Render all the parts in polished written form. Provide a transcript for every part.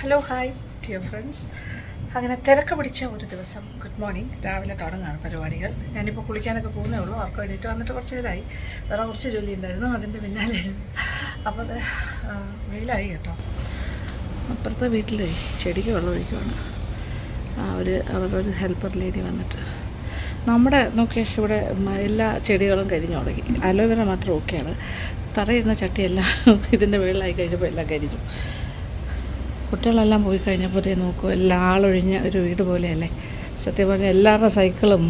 Hello hi dear friends. അങ്ങനെ തിരക്ക് പിടിച്ച ഒരു ദിവസം. Good morning. രാവിലെ തുടങ്ങുകയാണ് പരിപാടികൾ. ഞാനിപ്പോൾ കുളിക്കാനൊക്കെ പോകുന്നേ ഉള്ളൂ. അവർക്ക് വേണ്ടിയിട്ട് വന്നിട്ട് കുറച്ച് നേരമായി. വേറെ കുറച്ച് ജോലി ഉണ്ടായിരുന്നു, അതിൻ്റെ പിന്നാലെ. അപ്പോൾ അത് വെയിലായി കേട്ടോ. അപ്പുറത്തെ വീട്ടിൽ ചെടിക്ക് വെള്ളം ഒഴിക്കുവാണ്. അവരുടെ ഒരു ഹെൽപ്പർ ലേഡി വന്നിട്ട്. നമ്മുടെ നോക്കിയാൽ ഇവിടെ എല്ലാ ചെടികളും കരിഞ്ഞു തുടങ്ങി. അലോവേര മാത്രം ഓക്കെയാണ്. തറയിരുന്ന ചട്ടിയെല്ലാം ഇതിൻ്റെ വെള്ളമായി കഴിഞ്ഞപ്പോൾ എല്ലാം കരിഞ്ഞു. കുട്ടികളെല്ലാം പോയി കഴിഞ്ഞപ്പോൾ നോക്കൂ, എല്ലാം ആളൊഴിഞ്ഞ ഒരു വീട് പോലെയല്ലേ. സത്യം പറഞ്ഞാൽ എല്ലാവരുടെ സൈക്കിളും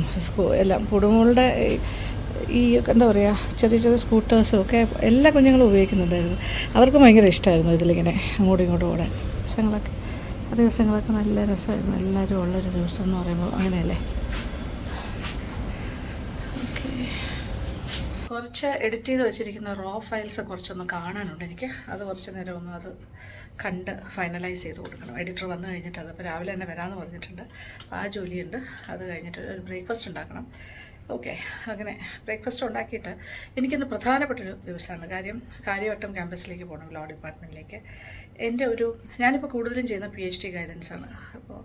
എല്ലാം കുടുംബങ്ങളുടെ ഈ എന്താ പറയുക, ചെറിയ ചെറിയ സ്കൂട്ടേഴ്സും ഒക്കെ എല്ലാ കുഞ്ഞുങ്ങളും ഉപയോഗിക്കുന്നുണ്ടായിരുന്നു. അവർക്കും ഭയങ്കര ഇഷ്ടമായിരുന്നു ഇതിലിങ്ങനെ അങ്ങോട്ടും ഇങ്ങോട്ടും ഓടാൻ. ദിവസങ്ങളൊക്കെ നല്ല രസമായിരുന്നു. എല്ലാവരും ഉള്ളൊരു ദിവസം എന്ന് പറയുമ്പോൾ അങ്ങനെയല്ലേ. കുറച്ച് എഡിറ്റ് ചെയ്ത് വെച്ചിരിക്കുന്ന റോ ഫയൽസ് കുറച്ചൊന്ന് കാണാനുണ്ട് എനിക്ക്. അത് കുറച്ച് നേരം ഒന്ന് അത് കണ്ട് ഫൈനലൈസ് ചെയ്ത് കൊടുക്കണം. എഡിറ്റർ വന്നു കഴിഞ്ഞിട്ട് അതിപ്പോൾ രാവിലെ തന്നെ വരാമെന്ന് പറഞ്ഞിട്ടുണ്ട്. ആ ജോലിയുണ്ട്. അത് കഴിഞ്ഞിട്ട് ഒരു ബ്രേക്ക്ഫാസ്റ്റ് ഉണ്ടാക്കണം. ഓക്കെ, അങ്ങനെ ബ്രേക്ക്ഫാസ്റ്റ് ഉണ്ടാക്കിയിട്ട് എനിക്കിന്ന് പ്രധാനപ്പെട്ടൊരു ദിവസമാണ്. കാര്യവട്ടം ക്യാമ്പസിലേക്ക് പോകണം, ലോ ഡിപ്പാർട്ട്മെൻറ്റിലേക്ക്. ഞാനിപ്പോൾ കൂടുതലും ചെയ്യുന്ന PhD ഗൈഡൻസാണ്. അപ്പോൾ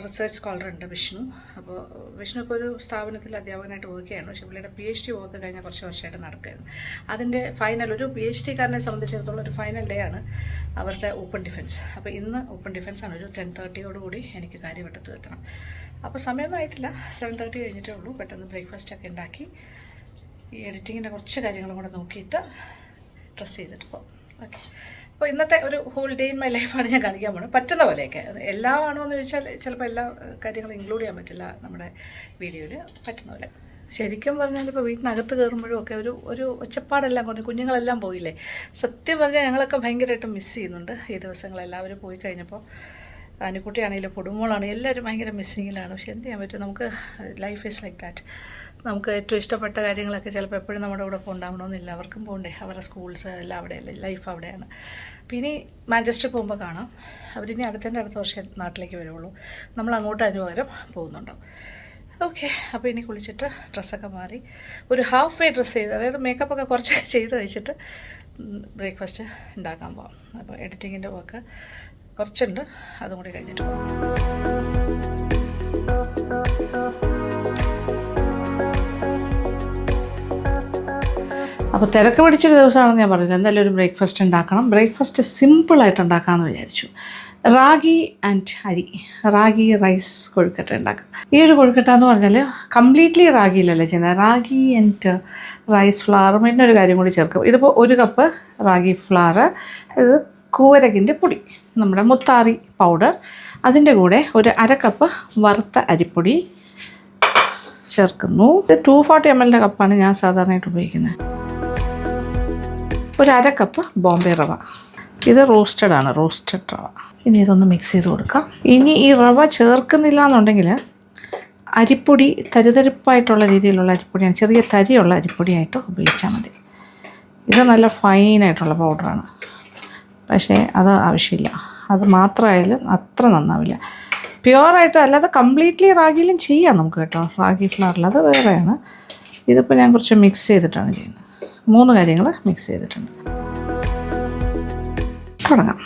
റിസർച്ച് സ്കോളർ ഉണ്ട് വിഷ്ണു. അപ്പോൾ വിഷ്ണു ഇപ്പോൾ ഒരു സ്ഥാപനത്തിൽ അധ്യാപകനായിട്ട് വർക്ക് ചെയ്യാണ്. പക്ഷേ പുള്ളിയുടെ PhD വർക്ക് കഴിഞ്ഞാൽ കുറച്ച് വർഷമായിട്ട് നടക്കുകയായിരുന്നു. അതിൻ്റെ ഫൈനൽ, ഒരു PhD കാരനെ സംബന്ധിച്ചിടത്തോളം ഒരു ഫൈനൽ ഡേ ആണ് അവരുടെ ഓപ്പൺ ഡിഫൻസ്. അപ്പോൾ ഇന്ന് ഓപ്പൺ ഡിഫൻസാണ്. ഒരു 10:30 എനിക്ക് കാര്യവട്ടത്ത് എത്തണം. അപ്പോൾ സമയമൊന്നും ആയിട്ടില്ല, 7:30 കഴിഞ്ഞിട്ടേ ഉള്ളൂ. പെട്ടെന്ന് ബ്രേക്ക്ഫാസ്റ്റൊക്കെ ഉണ്ടാക്കി ഈ എഡിറ്റിങ്ങിൻ്റെ കുറച്ച് കാര്യങ്ങളും കൂടെ നോക്കിയിട്ട് ഡ്രസ്സ് ചെയ്തിട്ട് പോകും. ഓക്കെ, അപ്പോൾ ഇന്നത്തെ ഒരു ഹോൾ ഡേ ഇൻ മൈ ലൈഫാണ് ഞാൻ കാണിക്കാൻ പോകുന്നത്. പറ്റുന്ന പോലെയൊക്കെ. എല്ലാം ആണോ എന്ന് ചോദിച്ചാൽ ചിലപ്പോൾ എല്ലാ കാര്യങ്ങളും ഇൻക്ലൂഡ് ചെയ്യാൻ പറ്റില്ല നമ്മുടെ വീഡിയോയിൽ. പറ്റുന്ന പോലെ. ശരിക്കും പറഞ്ഞാൽ ഇപ്പോൾ വീട്ടിനകത്ത് കയറുമ്പോഴും ഒക്കെ ഒരു ഒച്ചപ്പാടെല്ലാം കൊണ്ട് കുഞ്ഞുങ്ങളെല്ലാം പോയില്ലേ. സത്യം പറഞ്ഞാൽ ഞങ്ങളൊക്കെ ഭയങ്കരമായിട്ട് മിസ് ചെയ്യുന്നുണ്ട് ഈ ദിവസങ്ങളെല്ലാവരും പോയി കഴിഞ്ഞപ്പോൾ. അനുക്കുട്ടിയാണെങ്കിലും പൊടുമോളാണെങ്കിലും എല്ലാവരും ഭയങ്കര മിസ്സിങ്ങിലാണ്. പക്ഷെ എന്ത് ചെയ്യാൻ പറ്റും, നമുക്ക് ലൈഫ് ഈസ് ലൈക്ക് ദാറ്റ്. നമുക്ക് ഏറ്റവും ഇഷ്ടപ്പെട്ട കാര്യങ്ങളൊക്കെ ചിലപ്പോൾ എപ്പോഴും നമ്മുടെ കൂടെ ഉണ്ടാവണമെന്നില്ല. അവർക്കും പോകണ്ടേ, അവരുടെ സ്കൂൾസ് എല്ലാം അവിടെയല്ലേ, ലൈഫ് അവിടെയാണ്. അപ്പോൾ ഇനി മാഞ്ചസ്റ്റർ പോകുമ്പോൾ കാണാം. അവരിനി അടുത്ത വർഷം നാട്ടിലേക്ക് വരുള്ളൂ. നമ്മൾ അങ്ങോട്ട് അതിന് പകരം പോകുന്നുണ്ടാവും. ഓക്കെ, അപ്പോൾ ഇനി കുളിച്ചിട്ട് ഡ്രസ്സൊക്കെ മാറി ഒരു ഹാഫ് വേ ഡ്രസ്സ് ചെയ്ത്, അതായത് മേക്കപ്പൊക്കെ കുറച്ച് ചെയ്ത് വെച്ചിട്ട് ബ്രേക്ക്ഫാസ്റ്റ് ഉണ്ടാക്കാൻ പോകാം. അപ്പോൾ എഡിറ്റിങ്ങിൻ്റെ വർക്ക് കുറച്ചുണ്ട്, അതും കൂടി കഴിഞ്ഞിട്ട് പോകാം. അപ്പോൾ തിരക്ക് പിടിച്ചൊരു ദിവസമാണെന്ന് ഞാൻ പറഞ്ഞില്ല. എന്തായാലും ഒരു ബ്രേക്ക്ഫാസ്റ്റ് ഉണ്ടാക്കണം. ബ്രേക്ക്ഫാസ്റ്റ് സിമ്പിളായിട്ട് ഉണ്ടാക്കാമെന്ന് വിചാരിച്ചു. റാഗി റൈസ് കൊഴുക്കട്ട ഉണ്ടാക്കാം. ഈ ഒരു കൊഴുക്കട്ട എന്ന് പറഞ്ഞാൽ കംപ്ലീറ്റ്ലി റാഗിയിലല്ലേ ചെയ്യുന്നത്. റാഗി ആൻഡ് റൈസ് ഫ്ലവർ, പിന്നെ ഒരു കാര്യം കൂടി ചേർക്കും. ഇതിപ്പോൾ 1 കപ്പ് റാഗി ഫ്ലവർ, ഇത് കൂവരകിൻ്റെ പൊടി, നമ്മുടെ മുത്താറി പൗഡർ, അതിൻ്റെ കൂടെ ഒരു 1/2 കപ്പ് വറുത്ത അരിപ്പൊടി ചേർക്കുന്നു. ഇത് 240 ml കപ്പാണ് ഞാൻ സാധാരണയായിട്ട് ഉപയോഗിക്കുന്നത്. ഒരു 1/2 കപ്പ് ബോംബെ റവ, ഇത് റോസ്റ്റഡ് റവ. ഇനി ഇതൊന്ന് മിക്സ് ചെയ്ത് കൊടുക്കാം. ഇനി ഈ റവ ചേർക്കുന്നില്ല എന്നുണ്ടെങ്കിൽ അരിപ്പൊടി തരിതരിപ്പായിട്ടുള്ള രീതിയിലുള്ള അരിപ്പൊടിയാണ്, ചെറിയ തരിയുള്ള അരിപ്പൊടിയായിട്ട് ഉപയോഗിച്ചാൽ മതി. ഇത് നല്ല ഫൈനായിട്ടുള്ള പൗഡറാണ്, പക്ഷേ അത് ആവശ്യമില്ല. അത് മാത്രമായാലും അത്ര നന്നാവില്ല. പ്യുവറായിട്ട് അല്ലാതെ കംപ്ലീറ്റ്ലി റാഗിയിലും ചെയ്യാം നമുക്ക് കേട്ടോ. റാഗി ഫ്ലവറിൽ അത് വേറെയാണ്. ഇതിപ്പോൾ ഞാൻ കുറച്ച് മിക്സ് ചെയ്തിട്ടാണ് ചെയ്യുന്നത്. 3 കാര്യങ്ങൾ മിക്സ് ചെയ്തിട്ടുണ്ട്. തുടങ്ങാം.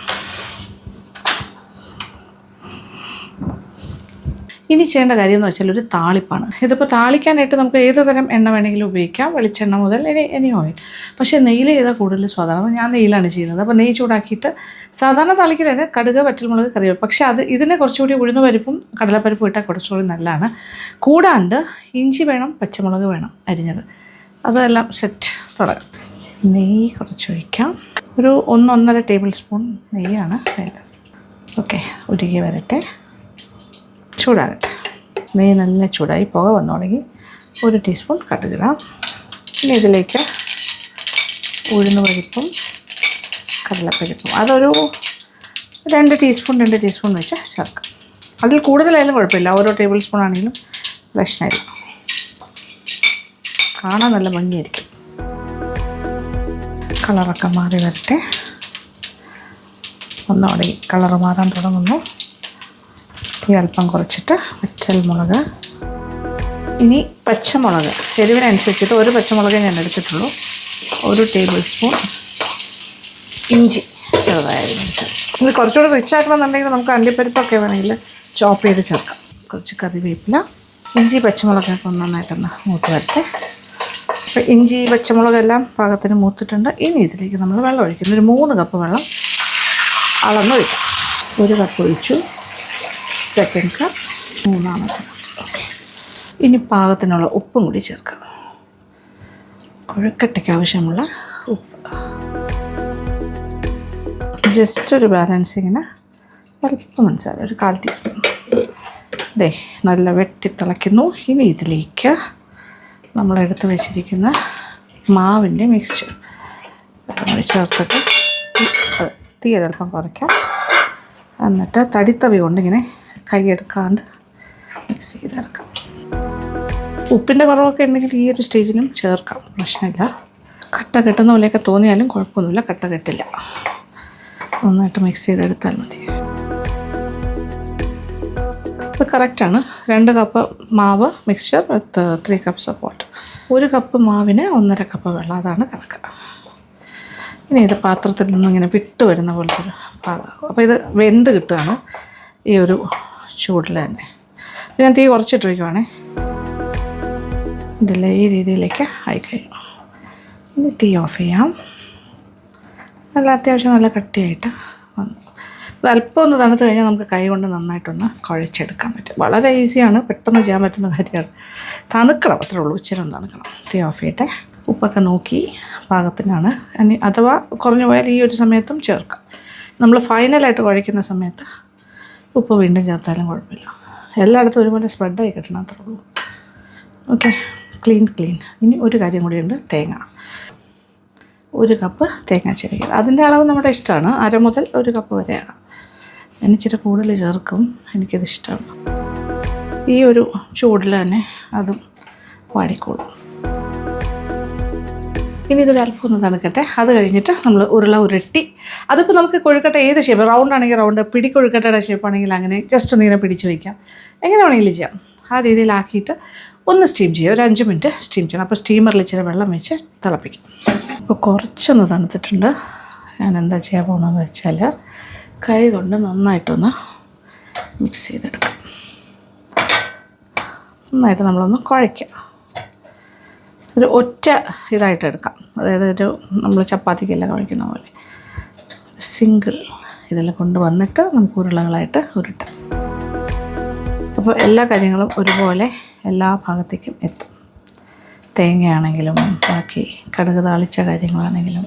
ഇനി ചെയ്യേണ്ട കാര്യം എന്ന് വെച്ചാൽ ഒരു താളിപ്പാണ്. ഇതിപ്പോൾ താളിക്കാനായിട്ട് നമുക്ക് ഏത് തരം എണ്ണ വേണമെങ്കിലും ഉപയോഗിക്കാം, വെളിച്ചെണ്ണ മുതൽ എനി ഓയിൽ. പക്ഷേ നെയ്യിൽ ചെയ്താൽ കൂടുതൽ സ്വാദാണ്. ഞാൻ നെയ്യിലാണ് ചെയ്യുന്നത്. അപ്പോൾ നെയ്യ് ചൂടാക്കിയിട്ട് സാധാരണ താളിക്കലല്ല, കടുക്, വറ്റൽമുളക്, കറിവേപ്പില. പക്ഷേ ഇതിനെ കുറച്ചുകൂടി ഉഴുന്ന് പരിപ്പും കടലപ്പരിപ്പും ഇട്ടാൽ കുറച്ചുകൂടി നല്ലതാണ്. കൂടാണ്ട് ഇഞ്ചി വേണം, പച്ചമുളക് വേണം അരിഞ്ഞത്. അതെല്ലാം സെറ്റ്. തുടങ്ങാം. നെയ്യ് കുറച്ച് ഒഴിക്കാം. ഒരു 1-1.5 ടേബിൾ സ്പൂൺ നെയ്യാണ് വേണ്ടത്. ഓക്കെ, ഉരുകി വരട്ടെ, ചൂടാകട്ടെ. നെയ്യ് നല്ല ചൂടായി പുക വന്നു തുടങ്ങി. 1 ടീസ്പൂൺ കടുകിടാം. ഇനി ഇതിലേക്ക് ഉഴുന്ന് പരിപ്പും കടലപ്പരിപ്പും അതൊരു 2 ടീസ്പൂൺ വെച്ച് ചേർക്കാം. അതിൽ കൂടുതലായാലും കുഴപ്പമില്ല, ഓരോ ടേബിൾ സ്പൂൺ ആണെങ്കിലും പ്രശ്നമില്ല. കാണാൻ നല്ല ഭംഗിയായിരിക്കും. കളറൊക്കെ മാറി വരട്ടെ. ഒന്നോടെ കളറ് മാറാൻ തുടങ്ങുന്നു. ഈ അല്പം കുറച്ചിട്ട് വറ്റൽമുളക്, ഇനി പച്ചമുളക് എരിവിനനുസരിച്ചിട്ട് 1 പച്ചമുളകേ ഞാൻ എടുത്തിട്ടുള്ളൂ. 1 ടേബിൾ സ്പൂൺ ഇഞ്ചി ചെറുതായിരുന്നു. ഇത് കുറച്ചുകൂടി റിച്ച് ആക്കണമെന്നുണ്ടെങ്കിൽ നമുക്ക് അണ്ടിപ്പരിപ്പൊക്കെ വേണമെങ്കിൽ ചോപ്പ് ചെയ്ത് ചേർക്കാം. കുറച്ച് കറിവേപ്പില, ഇഞ്ചി പച്ചമുളകൊക്കെ ഒന്ന് നന്നായിട്ടൊന്ന് മൂത്ത് വരട്ടെ. അപ്പോൾ ഇഞ്ചി പച്ചമുളകെല്ലാം പാകത്തിന് മൂത്തിട്ടുണ്ട്. ഇനി ഇതിലേക്ക് നമ്മൾ വെള്ളം ഒഴിക്കുന്നു. ഒരു 3 കപ്പ് വെള്ളം അളന്നൊഴിക്കാം. 1 കപ്പ് ഒഴിച്ചു, സെക്കൻഡ് കപ്പ്, 3-ാമത്തെ. ഓക്കെ, ഇനി പാകത്തിനുള്ള ഉപ്പും കൂടി ചേർക്കാം. കൊഴുക്കട്ടയ്ക്ക് ആവശ്യമുള്ള ഉപ്പ്. ജസ്റ്റ് ഒരു ബാലൻസിങ്ങിന് അല്പം പഞ്ചസാര, ഒരു 1/4 ടീസ്പൂൺ. ദേ നല്ല വെട്ടി തിളയ്ക്കുന്നു. ഇനി ഇതിലേക്ക് നമ്മളെടുത്ത് വെച്ചിരിക്കുന്ന മാവിൻ്റെ മിക്സ്ചർ ചേർത്തിട്ട് തീ ഒരൽപ്പം കുറയ്ക്കാം. എന്നിട്ട് തടിത്തവി കൊണ്ടിങ്ങനെ കൈയെടുക്കാണ്ട് മിക്സ് ചെയ്തെടുക്കാം. ഉപ്പിൻ്റെ കുറവൊക്കെ ഉണ്ടെങ്കിൽ ഈ ഒരു സ്റ്റേജിലും ചേർക്കാം, പ്രശ്നമില്ല. കട്ട കെട്ടുന്ന പോലെയൊക്കെ തോന്നിയാലും കുഴപ്പമൊന്നുമില്ല, കട്ട കെട്ടില്ല. നന്നായിട്ട് മിക്സ് ചെയ്തെടുത്താൽ മതി. ഇപ്പോൾ കറക്റ്റാണ്. 2 കപ്പ് മാവ് mixture with 3 cups of water. 1 cup മാവിന് 1.5 കപ്പ് വെള്ളം, അതാണ് കണക്ക്. ഇനി ഇത് പാത്രത്തിൽ നിന്നും ഇങ്ങനെ വിട്ട് വരുന്ന പോലത്തെ ഒരു പാകം. അപ്പോൾ ഇത് വെന്ത് കിട്ടുകയാണ് ഈ ഒരു ചൂടിൽ തന്നെ. ഞാൻ തീ കുറച്ചിട്ട് വയ്ക്കുവാണേ. ഇതിലെ ഈ രീതിയിലേക്ക് ആയിക്കഴിഞ്ഞു. ഇനി തീ ഓഫ് ചെയ്യാം. നല്ല അത്യാവശ്യം നല്ല കട്ടിയായിട്ട് വന്നു. ഇത് അല്പം ഒന്ന് തണുത്ത് കഴിഞ്ഞാൽ നമുക്ക് കൈ കൊണ്ട് നന്നായിട്ടൊന്ന് കുഴച്ചെടുക്കാൻ പറ്റും. വളരെ ഈസിയാണ്, പെട്ടെന്ന് ചെയ്യാൻ പറ്റുന്ന കാര്യമാണ്. തണുക്കണം, അത്രേ ഉള്ളൂ. ഇച്ചിരി ഒന്ന് തണുക്കണം. തീ ഓഫ് ചെയ്യട്ടെ. ഉപ്പൊക്കെ നോക്കി പാകത്തിനാണ്. ഇനി അഥവാ കുറഞ്ഞു പോയാൽ ഈ ഒരു സമയത്തും ചേർക്കാം. നമ്മൾ ഫൈനലായിട്ട് കുഴയ്ക്കുന്ന സമയത്ത് ഉപ്പ് വീണ്ടും ചേർത്താലും കുഴപ്പമില്ല. എല്ലായിടത്തും ഒരുപോലെ സ്പ്രെഡായി കിട്ടണം, അത്രേ ഉള്ളൂ. Okay, clean. ഇനി ഒരു കാര്യം കൂടിയുണ്ട്, തേങ്ങ. 1 കപ്പ് തേങ്ങ ചിരകിയത്. അതിൻ്റെ അളവ് നമ്മുടെ ഇഷ്ടമാണ്. 1/2 മുതൽ 1 കപ്പ് വരെ ആകാം. ഞാൻ ഇച്ചിരി കൂടുതൽ ചേർക്കും, എനിക്കത് ഇഷ്ടമാണ്. ഈ ഒരു ചൂടിൽ തന്നെ അതും വാടിക്കോളും. ഇനി ഇതൊരു അല്പം ഒന്ന് തണുക്കട്ടെ. അത് കഴിഞ്ഞിട്ട് നമ്മൾ ഉരുള ഉരുട്ടി, അതിപ്പോൾ നമുക്ക് കൊഴുക്കട്ട ഏത് ഷേപ്പ്, റൗണ്ട് ആണെങ്കിൽ റൗണ്ട്, പിടി കൊഴുക്കട്ടയുടെ ഷേപ്പാണെങ്കിൽ അങ്ങനെ ജസ്റ്റ് ഒന്ന് ഇങ്ങനെ പിടിച്ച് വയ്ക്കാം. എങ്ങനെ വേണമെങ്കിലും ചെയ്യാം. ആ രീതിയിലാക്കിയിട്ട് ഒന്ന് സ്റ്റീം ചെയ്യുക. ഒരു 5 മിനിറ്റ് സ്റ്റീം ചെയ്യണം. അപ്പോൾ സ്റ്റീമറിൽ ഇച്ചിരി വെള്ളം വെച്ച് തിളപ്പിക്കും. ഇപ്പോൾ കുറച്ചൊന്ന് തണുത്തിട്ടുണ്ട്. ഞാൻ എന്താ ചെയ്യാൻ പോകുന്നതെന്ന് വെച്ചാൽ കൈ കൊണ്ട് നന്നായിട്ടൊന്ന് മിക്സ് ചെയ്തെടുക്കാം. നന്നായിട്ട് നമ്മളൊന്ന് കുഴയ്ക്കാം. ഒരു ഒറ്റ ഇതായിട്ട് എടുക്കാം. അതായത് നമ്മൾ ചപ്പാത്തിക്കെല്ലാം കുഴയ്ക്കുന്ന പോലെ സിംഗിൾ ഇതിൽ കൊണ്ടുവന്നിട്ട് നമുക്ക് ഉരുളകളായിട്ട് ഉരുട്ടാം. അപ്പോൾ എല്ലാ കാര്യങ്ങളും ഒരുപോലെ എല്ലാ ഭാഗത്തേക്കും എത്തും. തേങ്ങയാണെങ്കിലും ബാക്കി കടുക് താളിച്ച കാര്യങ്ങളാണെങ്കിലും.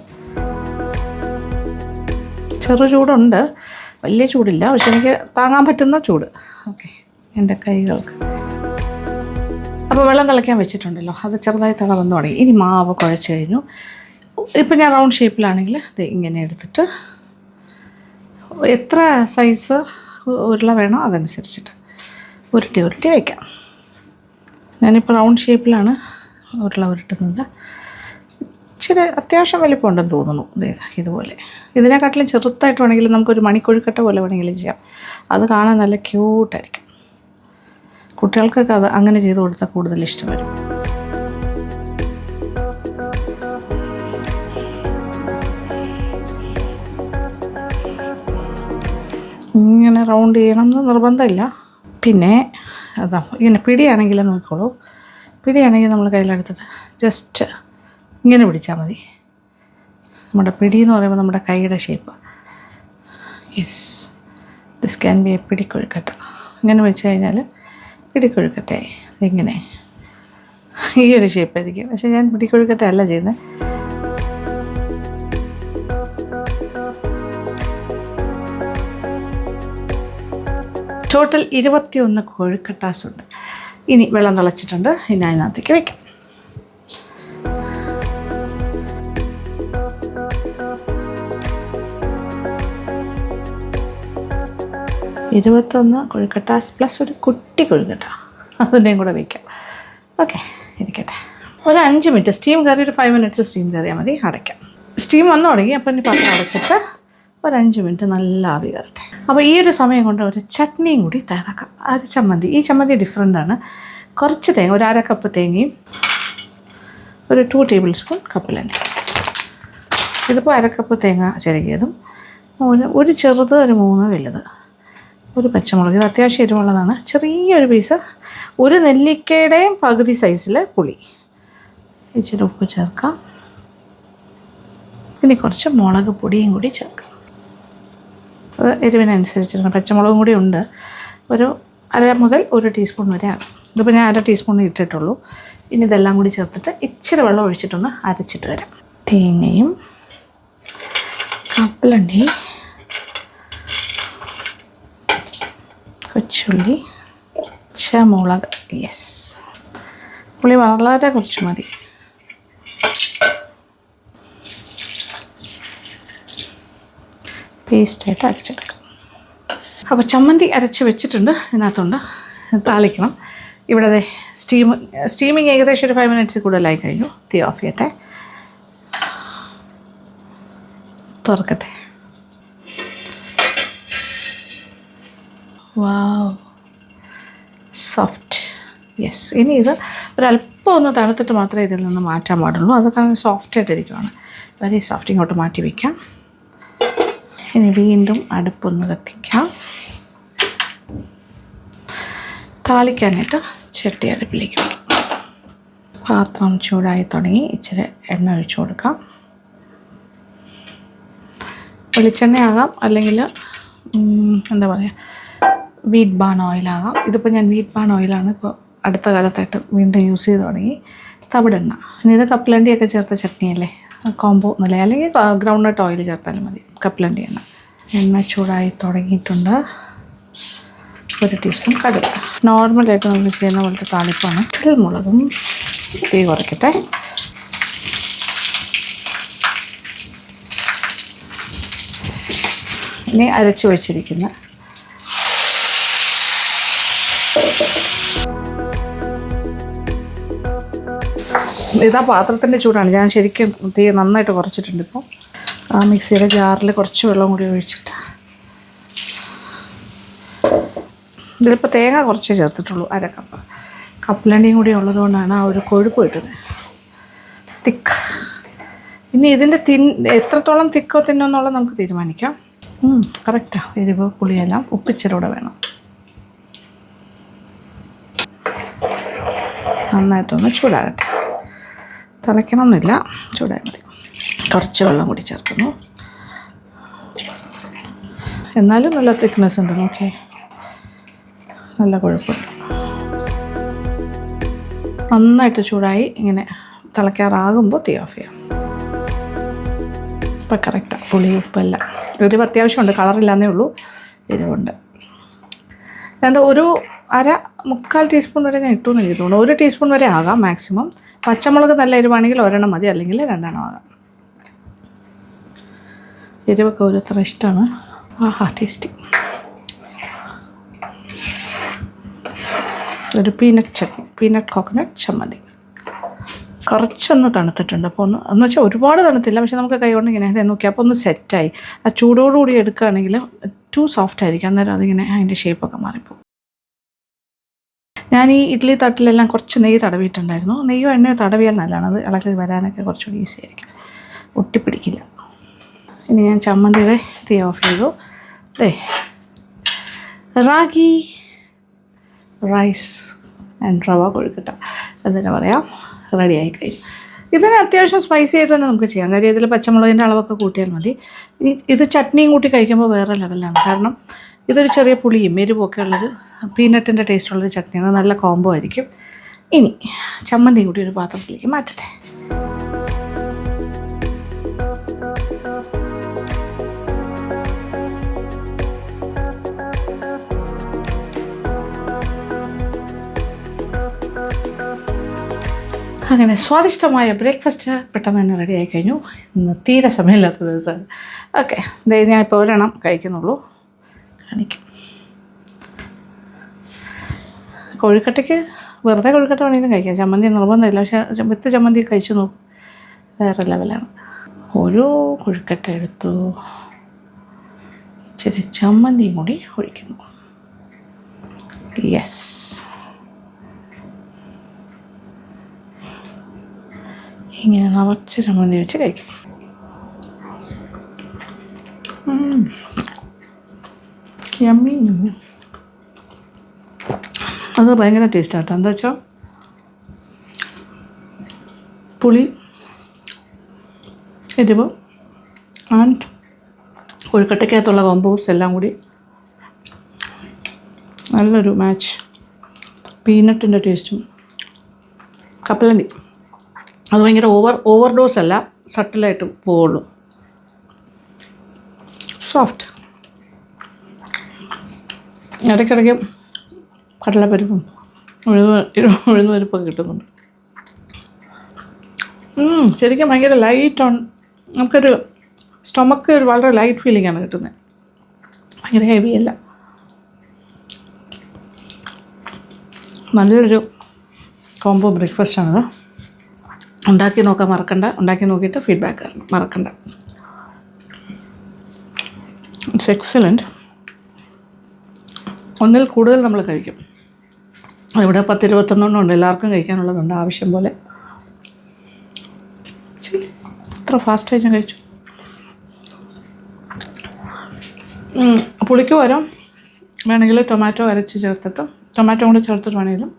ചെറു ചൂടുണ്ട്, വലിയ ചൂടില്ല, പക്ഷെ എനിക്ക് താങ്ങാൻ പറ്റുന്ന ചൂട്. ഓക്കെ, എൻ്റെ കൈകൾക്ക്. അപ്പോൾ വെള്ളം തിളയ്ക്കാൻ വെച്ചിട്ടുണ്ടല്ലോ, അത് ചെറുതായി തിള വന്നു തുടങ്ങി. ഇനി മാവ് കുഴച്ച് കഴിഞ്ഞു. ഇപ്പം ഞാൻ റൗണ്ട് ഷേപ്പിലാണെങ്കിൽ ഇത് ഇങ്ങനെ എടുത്തിട്ട് എത്ര സൈസ് ഉരുള വേണോ അതനുസരിച്ചിട്ട് ഉരുട്ടി വയ്ക്കാം. ഞാനിപ്പോൾ റൗണ്ട് ഷേപ്പിലാണ് ഉരുള ഉരുട്ടുന്നത്. ഇച്ചിരി അത്യാവശ്യം വലിപ്പമുണ്ടെന്ന് തോന്നുന്നു. ഇതുപോലെ ഇതിനെക്കാട്ടിലും ചെറുതായിട്ട് വേണമെങ്കിലും നമുക്കൊരു മണിക്കൊഴുക്കട്ട പോലെ വേണമെങ്കിലും ചെയ്യാം. അത് കാണാൻ നല്ല ക്യൂട്ടായിരിക്കും. കുട്ടികൾക്കൊക്കെ അത് അങ്ങനെ ചെയ്ത് കൊടുത്താൽ കൂടുതൽ ഇഷ്ടം വരും. ഇങ്ങനെ റൗണ്ട് ചെയ്യണം എന്ന് നിർബന്ധമില്ല. പിന്നെ അതാ ഇങ്ങനെ പിടിയാണെങ്കിൽ നോക്കിക്കോളൂ. പിടിയാണെങ്കിൽ നമ്മൾ കയ്യിലെടുത്തിട്ട് ജസ്റ്റ് ഇങ്ങനെ പിടിച്ചാൽ മതി. നമ്മുടെ പിടി എന്ന് പറയുമ്പോൾ നമ്മുടെ കൈയുടെ shape. Yes, this can be a പിടിക്കൊഴുക്കട്ട. ഇങ്ങനെ വെച്ച് കഴിഞ്ഞാൽ പിടിക്കൊഴുക്കട്ടയായി. ഇങ്ങനെ ഈ ഒരു ഷേപ്പായിരിക്കും. പക്ഷേ ഞാൻ പിടിക്കൊഴുക്കട്ട അല്ല ചെയ്യുന്നത്. ടോട്ടൽ 21 കൊഴുക്കട്ടാസുണ്ട്. ഇനി വെള്ളം തിളച്ചിട്ടുണ്ട്. ഇനി അതിനകത്തേക്ക് വയ്ക്കാം. കൊഴുക്കട്ടാസ് പ്ലസ് ഒരു കുട്ടി കൊഴുക്കട്ട അതിൻ്റെയും കൂടെ വയ്ക്കാം. ഓക്കെ, ഇരിക്കട്ടെ. ഒരു 5 മിനിറ്റ് സ്റ്റീം കയറി, ഒരു 5 മിനിറ്റ്സ് സ്റ്റീം കയറിയാൽ മതി. അടയ്ക്കാം. സ്റ്റീം വന്നു തുടങ്ങി. അപ്പം ഇനി പാത്രം അടച്ചിട്ട് ഒരു 5 മിനിറ്റ് നല്ല ആവി കയറട്ടെ. അപ്പോൾ ഈ ഒരു സമയം കൊണ്ട് ഒരു ചട്നിയും കൂടി തയ്യാറാക്കാം. അത് ചമ്മന്തി. ഈ ചമ്മന്തി ഡിഫറെൻ്റാണ്. കുറച്ച് തേങ്ങ, ഒരു 1/2 കപ്പ് തേങ്ങയും ഒരു 2 ടേബിൾ സ്പൂൺ കപ്പലണ്ടി. ഇതിപ്പോൾ 1/2 കപ്പ് തേങ്ങ ചിരകിയതും ഒരു ചെറുത് ഒരു 3 വലുത്, ഒരു പച്ചമുളക്, ഇത് അത്യാവശ്യം എരിവുള്ളതാണ്, ചെറിയൊരു പീസ്, ഒരു നെല്ലിക്കയുടെയും പകുതി സൈസിൽ പുളി, ഇച്ചിരി ഉപ്പ് ചേർക്കാം, ഇനി കുറച്ച് മുളക് പൊടിയും കൂടി ചേർക്കാം. അത് എരിവിനനുസരിച്ചിരുന്നു. പച്ചമുളകും കൂടി ഉണ്ട്. ഒരു 1/2 മുതൽ 1 ടീസ്പൂൺ വരെ ആകും. ഇതിപ്പോൾ ഞാൻ 1/2 ടീസ്പൂൺ ഇട്ടിട്ടുള്ളൂ. ഇനി ഇതെല്ലാം കൂടി ചേർത്തിട്ട് ഇച്ചിരി വെള്ളം ഒഴിച്ചിട്ടൊന്ന് അരച്ചിട്ട് വരാം. തേങ്ങയും കപ്പലണ്ടി, കൊച്ചുള്ളി, പച്ചമുളക്, യെസ്, പുളി വളരെ കുറച്ച് മതി. പേസ്റ്റായിട്ട് അരച്ചെടുക്കാം. അപ്പോൾ ചമ്മന്തി അരച്ച് വെച്ചിട്ടുണ്ട്. ഇതിനകത്തുണ്ട് താളിക്കണം. ഇവിടെ സ്റ്റീമിങ് ഏകദേശം ഒരു 5 മിനിറ്റ്സ് കൂടുതലായി കഴിഞ്ഞു. തീ ഓഫ് ചെയ്യട്ടെ, തുറക്കട്ടെ. വാവ്, സോഫ്റ്റ്. യെസ്, ഇനി ഇത് ഒരല്പം ഒന്ന് തണുത്തിട്ട് മാത്രമേ ഇതിൽ നിന്ന് മാറ്റാൻ പാടുള്ളൂ. അതൊക്കെ സോഫ്റ്റായിട്ടിരിക്കുവാണ്. Very soft. ഇങ്ങോട്ട് മാറ്റി വയ്ക്കാം. ഇനി വീണ്ടും അടുപ്പൊന്ന് കത്തിക്കാം. താളിക്കാനായിട്ട് ചട്ടി അടുപ്പിലേക്ക് വയ്ക്കും. പാത്രം ചൂടായി തുടങ്ങി. ഇച്ചിരി എണ്ണ ഒഴിച്ചു കൊടുക്കാം. വെളിച്ചെണ്ണയാകാം, അല്ലെങ്കിൽ എന്താ പറയുക, വീറ്റ് ബാൺ ഓയിലാകാം. ഇതിപ്പോൾ ഞാൻ വീറ്റ് ബാൺ ഓയിലാണ് ഇപ്പോൾ അടുത്ത കാലത്തായിട്ട് വീണ്ടും യൂസ് ചെയ്ത് തുടങ്ങി. തവിടെണ്ണ. ഇനി ഇത് കപ്പലണ്ടിയൊക്കെ ചേർത്ത ചട്നിയല്ലേ, കോംബോ എന്നല്ലേ, അല്ലെങ്കിൽ ഗ്രൗണ്ട് നട്ട് ഓയിൽ ചേർത്താലും മതി. കപ്പലണ്ടി എണ്ണ ചൂടായി തുടങ്ങിയിട്ടുണ്ട്. 1 ടീസ്പൂൺ കടുക്. നോർമലായിട്ട് നമുക്ക് ചെയ്യുന്ന പോലത്തെ താളിപ്പാണ്. മുളകും. തീ കുറയ്ക്കട്ടെ. ഇനി അരച്ചു വച്ചിരിക്കുന്ന ഇതാ പാത്രത്തിൻ്റെ ചൂടാണ്. ഞാൻ ശരിക്കും തീ നന്നായിട്ട് കുറച്ചിട്ടുണ്ട്. ഇപ്പോൾ ആ മിക്സിയുടെ ജാറിൽ കുറച്ച് വെള്ളം കൂടി ഒഴിച്ചിട്ട്, ഇതിലിപ്പോൾ തേങ്ങ കുറച്ചേ ചേർത്തിട്ടുള്ളൂ, 1/2 കപ്പ്. കപ്പലണ്ടിയും കൂടി ഉള്ളതുകൊണ്ടാണ് ആ ഒരു കൊഴുപ്പ് കിട്ടുന്നത്. തിക്ക്. ഇനി ഇതിൻ്റെ എത്രത്തോളം തിക്കോ തിന്നോ എന്നുള്ളത് നമുക്ക് തീരുമാനിക്കാം. കറക്റ്റാണ്. എരിവ് പുളിയെല്ലാം. ഉപ്പിച്ചിരൂടെ വേണം. നന്നായിട്ടൊന്ന് ചൂടാകട്ടെ. തിളയ്ക്കണമെന്നില്ല, ചൂടായി മതി. കുറച്ച് വെള്ളം കൂടി ചേർക്കുന്നു. എന്നാലും നല്ല തിക്നെസ് ഉണ്ട്. ഓക്കെ, നല്ല കുഴപ്പമില്ല. നന്നായിട്ട് ചൂടായി. ഇങ്ങനെ തിളയ്ക്കാറാകുമ്പോൾ തീ ഓഫ് ചെയ്യാം. ഇപ്പം കറക്റ്റാണ്. പുളി ഉപ്പെല്ലാം എരിവ് അത്യാവശ്യമുണ്ട്. കളറില്ലാന്നേ ഉള്ളൂ, എരിവുണ്ട്. രണ്ട് 1/4 ടീസ്പൂൺ വരെ ഞാൻ ഇട്ടു എന്ന് എനിക്ക് തോന്നുന്നു. 1 ടീസ്പൂൺ വരെ ആകാം മാക്സിമം. പച്ചമുളക് നല്ല എരിവാണെങ്കിൽ 1 മതി, അല്ലെങ്കിൽ 2 ആകാം. എരിവൊക്കെ ഓരോരുത്തർ ഇഷ്ടമാണ്. ആഹാ, ടേസ്റ്റി. ഒരു പീനട്ട് ചട്നി, പീനട്ട് കോക്കനട്ട് ചമ്മന്തി. കുറച്ചൊന്ന് തണുത്തിട്ടുണ്ട്. അപ്പോൾ എന്ന് വെച്ചാൽ ഒരുപാട് തണുത്തില്ല, പക്ഷെ നമുക്ക് കൈ കൊണ്ട് ഇങ്ങനെ നോക്കി അപ്പോൾ ഒന്ന് സെറ്റായി. ആ ചൂടോടുകൂടി എടുക്കുകയാണെങ്കിൽ ടു സോഫ്റ്റ് ആയിരിക്കും. അന്നേരം അതിങ്ങനെ അതിൻ്റെ ഷേപ്പൊക്കെ മാറിപ്പോകും. ഞാൻ ഈ ഇഡ്ഡലി തട്ടിലെല്ലാം കുറച്ച് നെയ്യ് തടവിയിട്ടുണ്ടായിരുന്നു. നെയ്യോ എണ്ണയോ തടവിയാൽ നല്ലതാണ്. അത് ഇളക്കി വരാനൊക്കെ കുറച്ചുകൂടി ഈസി ആയിരിക്കും, ഒട്ടിപ്പിടിക്കില്ല. ഇനി ഞാൻ ചമ്മന്തിയുടെ തീ ഓഫ് ചെയ്തു. റാഗി റൈസ് ആൻഡ് റവ കൊഴുക്കട്ട എന്തിനാ പറയാം, റെഡിയായി കഴിഞ്ഞു. ഇതിന് അത്യാവശ്യം സ്പൈസി ആയിട്ട് തന്നെ നമുക്ക് ചെയ്യാം. കാര്യം ഇതിൽ പച്ചമുളകിൻ്റെ അളവൊക്കെ കൂട്ടിയാൽ മതി. ഇനി ഇത് ചട്നിയും കൂട്ടി കഴിക്കുമ്പോൾ വേറെ ലെവലാണ്. കാരണം ഇതൊരു ചെറിയ പുളിയും എരിവും ഒക്കെ ഉള്ളൊരു പീനട്ടിൻ്റെ ടേസ്റ്റുള്ളൊരു ചട്നിയാണ്. നല്ല കോംബോ ആയിരിക്കും. ഇനി ചമ്മന്തി കൂടി ഒരു പാത്രത്തിലേക്ക് മാറ്റട്ടെ. അങ്ങനെ സ്വാദിഷ്ടമായ ബ്രേക്ക്ഫാസ്റ്റ് പെട്ടെന്ന് തന്നെ റെഡി ആയി കഴിഞ്ഞു. ഇന്ന് തീരെ സമയമില്ലാത്ത ദിവസമാണ്. ഓക്കെ, ഞാനിപ്പോൾ 1 കഴിക്കുന്നുള്ളൂ. കാണിക്കും. കൊഴുക്കട്ടയ്ക്ക് വെറുതെ കൊഴുക്കട്ട വേണമെങ്കിലും കഴിക്കാം, ചമ്മന്തി നിർബന്ധമില്ല. പക്ഷേ വിത്ത് ചമ്മന്തി കഴിച്ചു നോക്കും, വേറെ ലെവലാണ്. ഒരു കൊഴുക്കട്ട എടുത്തു, ഇച്ചിരി ചമ്മന്തിയും കൂടി ഒഴിക്കുന്നു. യെസ്, ഇങ്ങനെ നിറച്ച് ചമ്മന്തി വെച്ച് കഴിക്കും. യമ്മി. അത് ഭയങ്കര ടേസ്റ്റാട്ടോ. എന്താ വെച്ചാൽ പുളി, എരിവ് ആൻഡ് കൊഴുക്കട്ടയ്ക്കകത്തുള്ള കോമ്പോസ് എല്ലാം കൂടി നല്ലൊരു മാച്ച്. പീനട്ടിൻ്റെ ടേസ്റ്റും കപ്പലണ്ടി അത് ഭയങ്കര ഓവർഡോസ് അല്ല, സട്ടിലായിട്ട് പോവുള്ളൂ. സോഫ്റ്റ്. ഇടയ്ക്കിടയ്ക്ക് കടലപ്പരിപ്പും ഉഴുന്ന് പരിപ്പൊക്കെ കിട്ടുന്നുണ്ട്. ശരിക്കും ഭയങ്കര ലൈറ്റ് ഓൺ, നമുക്കൊരു സ്റ്റൊമക്ക് ഒരു വളരെ ലൈറ്റ് ഫീലിംഗ് ആണ് കിട്ടുന്നത്, ഭയങ്കര ഹെവി അല്ല. നല്ലൊരു കോംബോ ബ്രേക്ക്ഫാസ്റ്റാണിത്. ഉണ്ടാക്കി നോക്കാൻ മറക്കണ്ട. ഉണ്ടാക്കി നോക്കിയിട്ട് ഫീഡ്ബാക്ക് മറക്കണ്ട. It's excellent. ഒന്നിൽ കൂടുതൽ നമ്മൾ കഴിക്കും. ഇവിടെ 10-21 എല്ലാവർക്കും കഴിക്കാനുള്ളതുണ്ട് ആവശ്യം പോലെ. ഇത്ര ഫാസ്റ്റായി ഞാൻ കഴിച്ചു. പുളിക്ക് വരാം വേണമെങ്കിൽ ടൊമാറ്റോ അരച്ച് ചേർത്തിട്ട്, ടൊമാറ്റോ കൂടെ ചേർത്തിട്ട് വേണമെങ്കിലും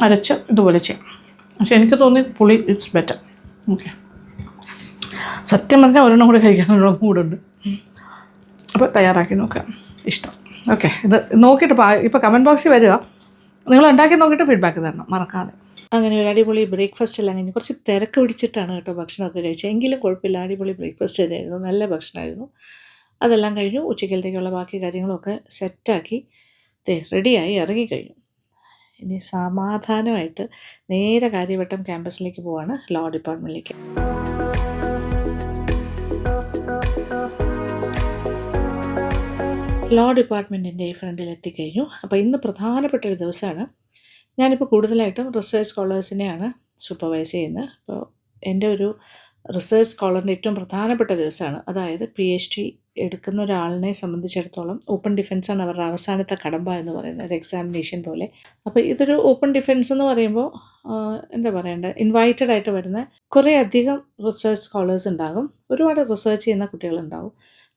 അരച്ച് ഇതുപോലെ ചെയ്യാം. പക്ഷെ എനിക്ക് തോന്നി പുളി ഇറ്റ്സ് ബെറ്റർ. ഓക്കെ, സത്യം പറഞ്ഞാൽ ഒരെണ്ണം കൂടെ കഴിക്കാനുള്ള മൂടുണ്ട്. അപ്പോൾ തയ്യാറാക്കി നോക്കാം. ഇഷ്ടം. ഓക്കെ, ഇത് നോക്കിയിട്ട് ഇപ്പോൾ കമൻറ്റ് ബോക്സിൽ വരിക. നിങ്ങൾ ഉണ്ടാക്കി നോക്കിയിട്ട് ഫീഡ്ബാക്ക് തരണം മറക്കാതെ. അങ്ങനെ ഒരു അടിപൊളി ബ്രേക്ക്ഫാസ്റ്റ് എല്ലാം കഴിഞ്ഞ് കുറച്ച് തിരക്ക് പിടിച്ചിട്ടാണ് കേട്ടോ ഭക്ഷണമൊക്കെ കഴിച്ചത്. എങ്കിലും കുഴപ്പമില്ല, അടിപൊളി ബ്രേക്ക്ഫാസ്റ്റ് തന്നെയായിരുന്നു, നല്ല ഭക്ഷണമായിരുന്നു. അതെല്ലാം കഴിഞ്ഞു. ഉച്ചക്കലത്തേക്കുള്ള ബാക്കി കാര്യങ്ങളൊക്കെ സെറ്റാക്കി റെഡിയായി ഇറങ്ങിക്കഴിഞ്ഞു. ഇനി സമാധാനമായിട്ട് നേരെ കാര്യവട്ടം ക്യാമ്പസിലേക്ക് പോവാണ്, ലോ ഡിപ്പാർട്ട്മെൻറ്റിലേക്ക്. ലോ ഡിപ്പാർട്ട്മെൻറ്റിൻ്റെ ഫ്രണ്ടിൽ എത്തിക്കഴിഞ്ഞു. അപ്പോൾ ഇന്ന് പ്രധാനപ്പെട്ടൊരു ദിവസമാണ്. ഞാനിപ്പോൾ കൂടുതലായിട്ടും റിസർച്ച് സ്കോളേഴ്സിനെയാണ് സൂപ്പർവൈസ് ചെയ്യുന്നത്. അപ്പോൾ എൻ്റെ ഒരു റിസർച്ച് സ്കോളറിൻ്റെ ഏറ്റവും പ്രധാനപ്പെട്ട ദിവസമാണ്. അതായത് PhD എടുക്കുന്ന ഒരാളിനെ സംബന്ധിച്ചിടത്തോളം ഓപ്പൺ ഡിഫെൻസാണ് അവരുടെ അവസാനത്തെ കടമ്പ എന്ന് പറയുന്നത്, ഒരു എക്സാമിനേഷൻ പോലെ. അപ്പോൾ ഇതൊരു ഓപ്പൺ ഡിഫെൻസ് എന്ന് പറയുമ്പോൾ എന്താ പറയേണ്ടത്, ഇൻവൈറ്റഡ് ആയിട്ട് വരുന്ന കുറേ അധികം റിസർച്ച് സ്കോളേഴ്സ് ഉണ്ടാകും, ഒരുപാട് റിസർച്ച് ചെയ്യുന്ന കുട്ടികളുണ്ടാവും,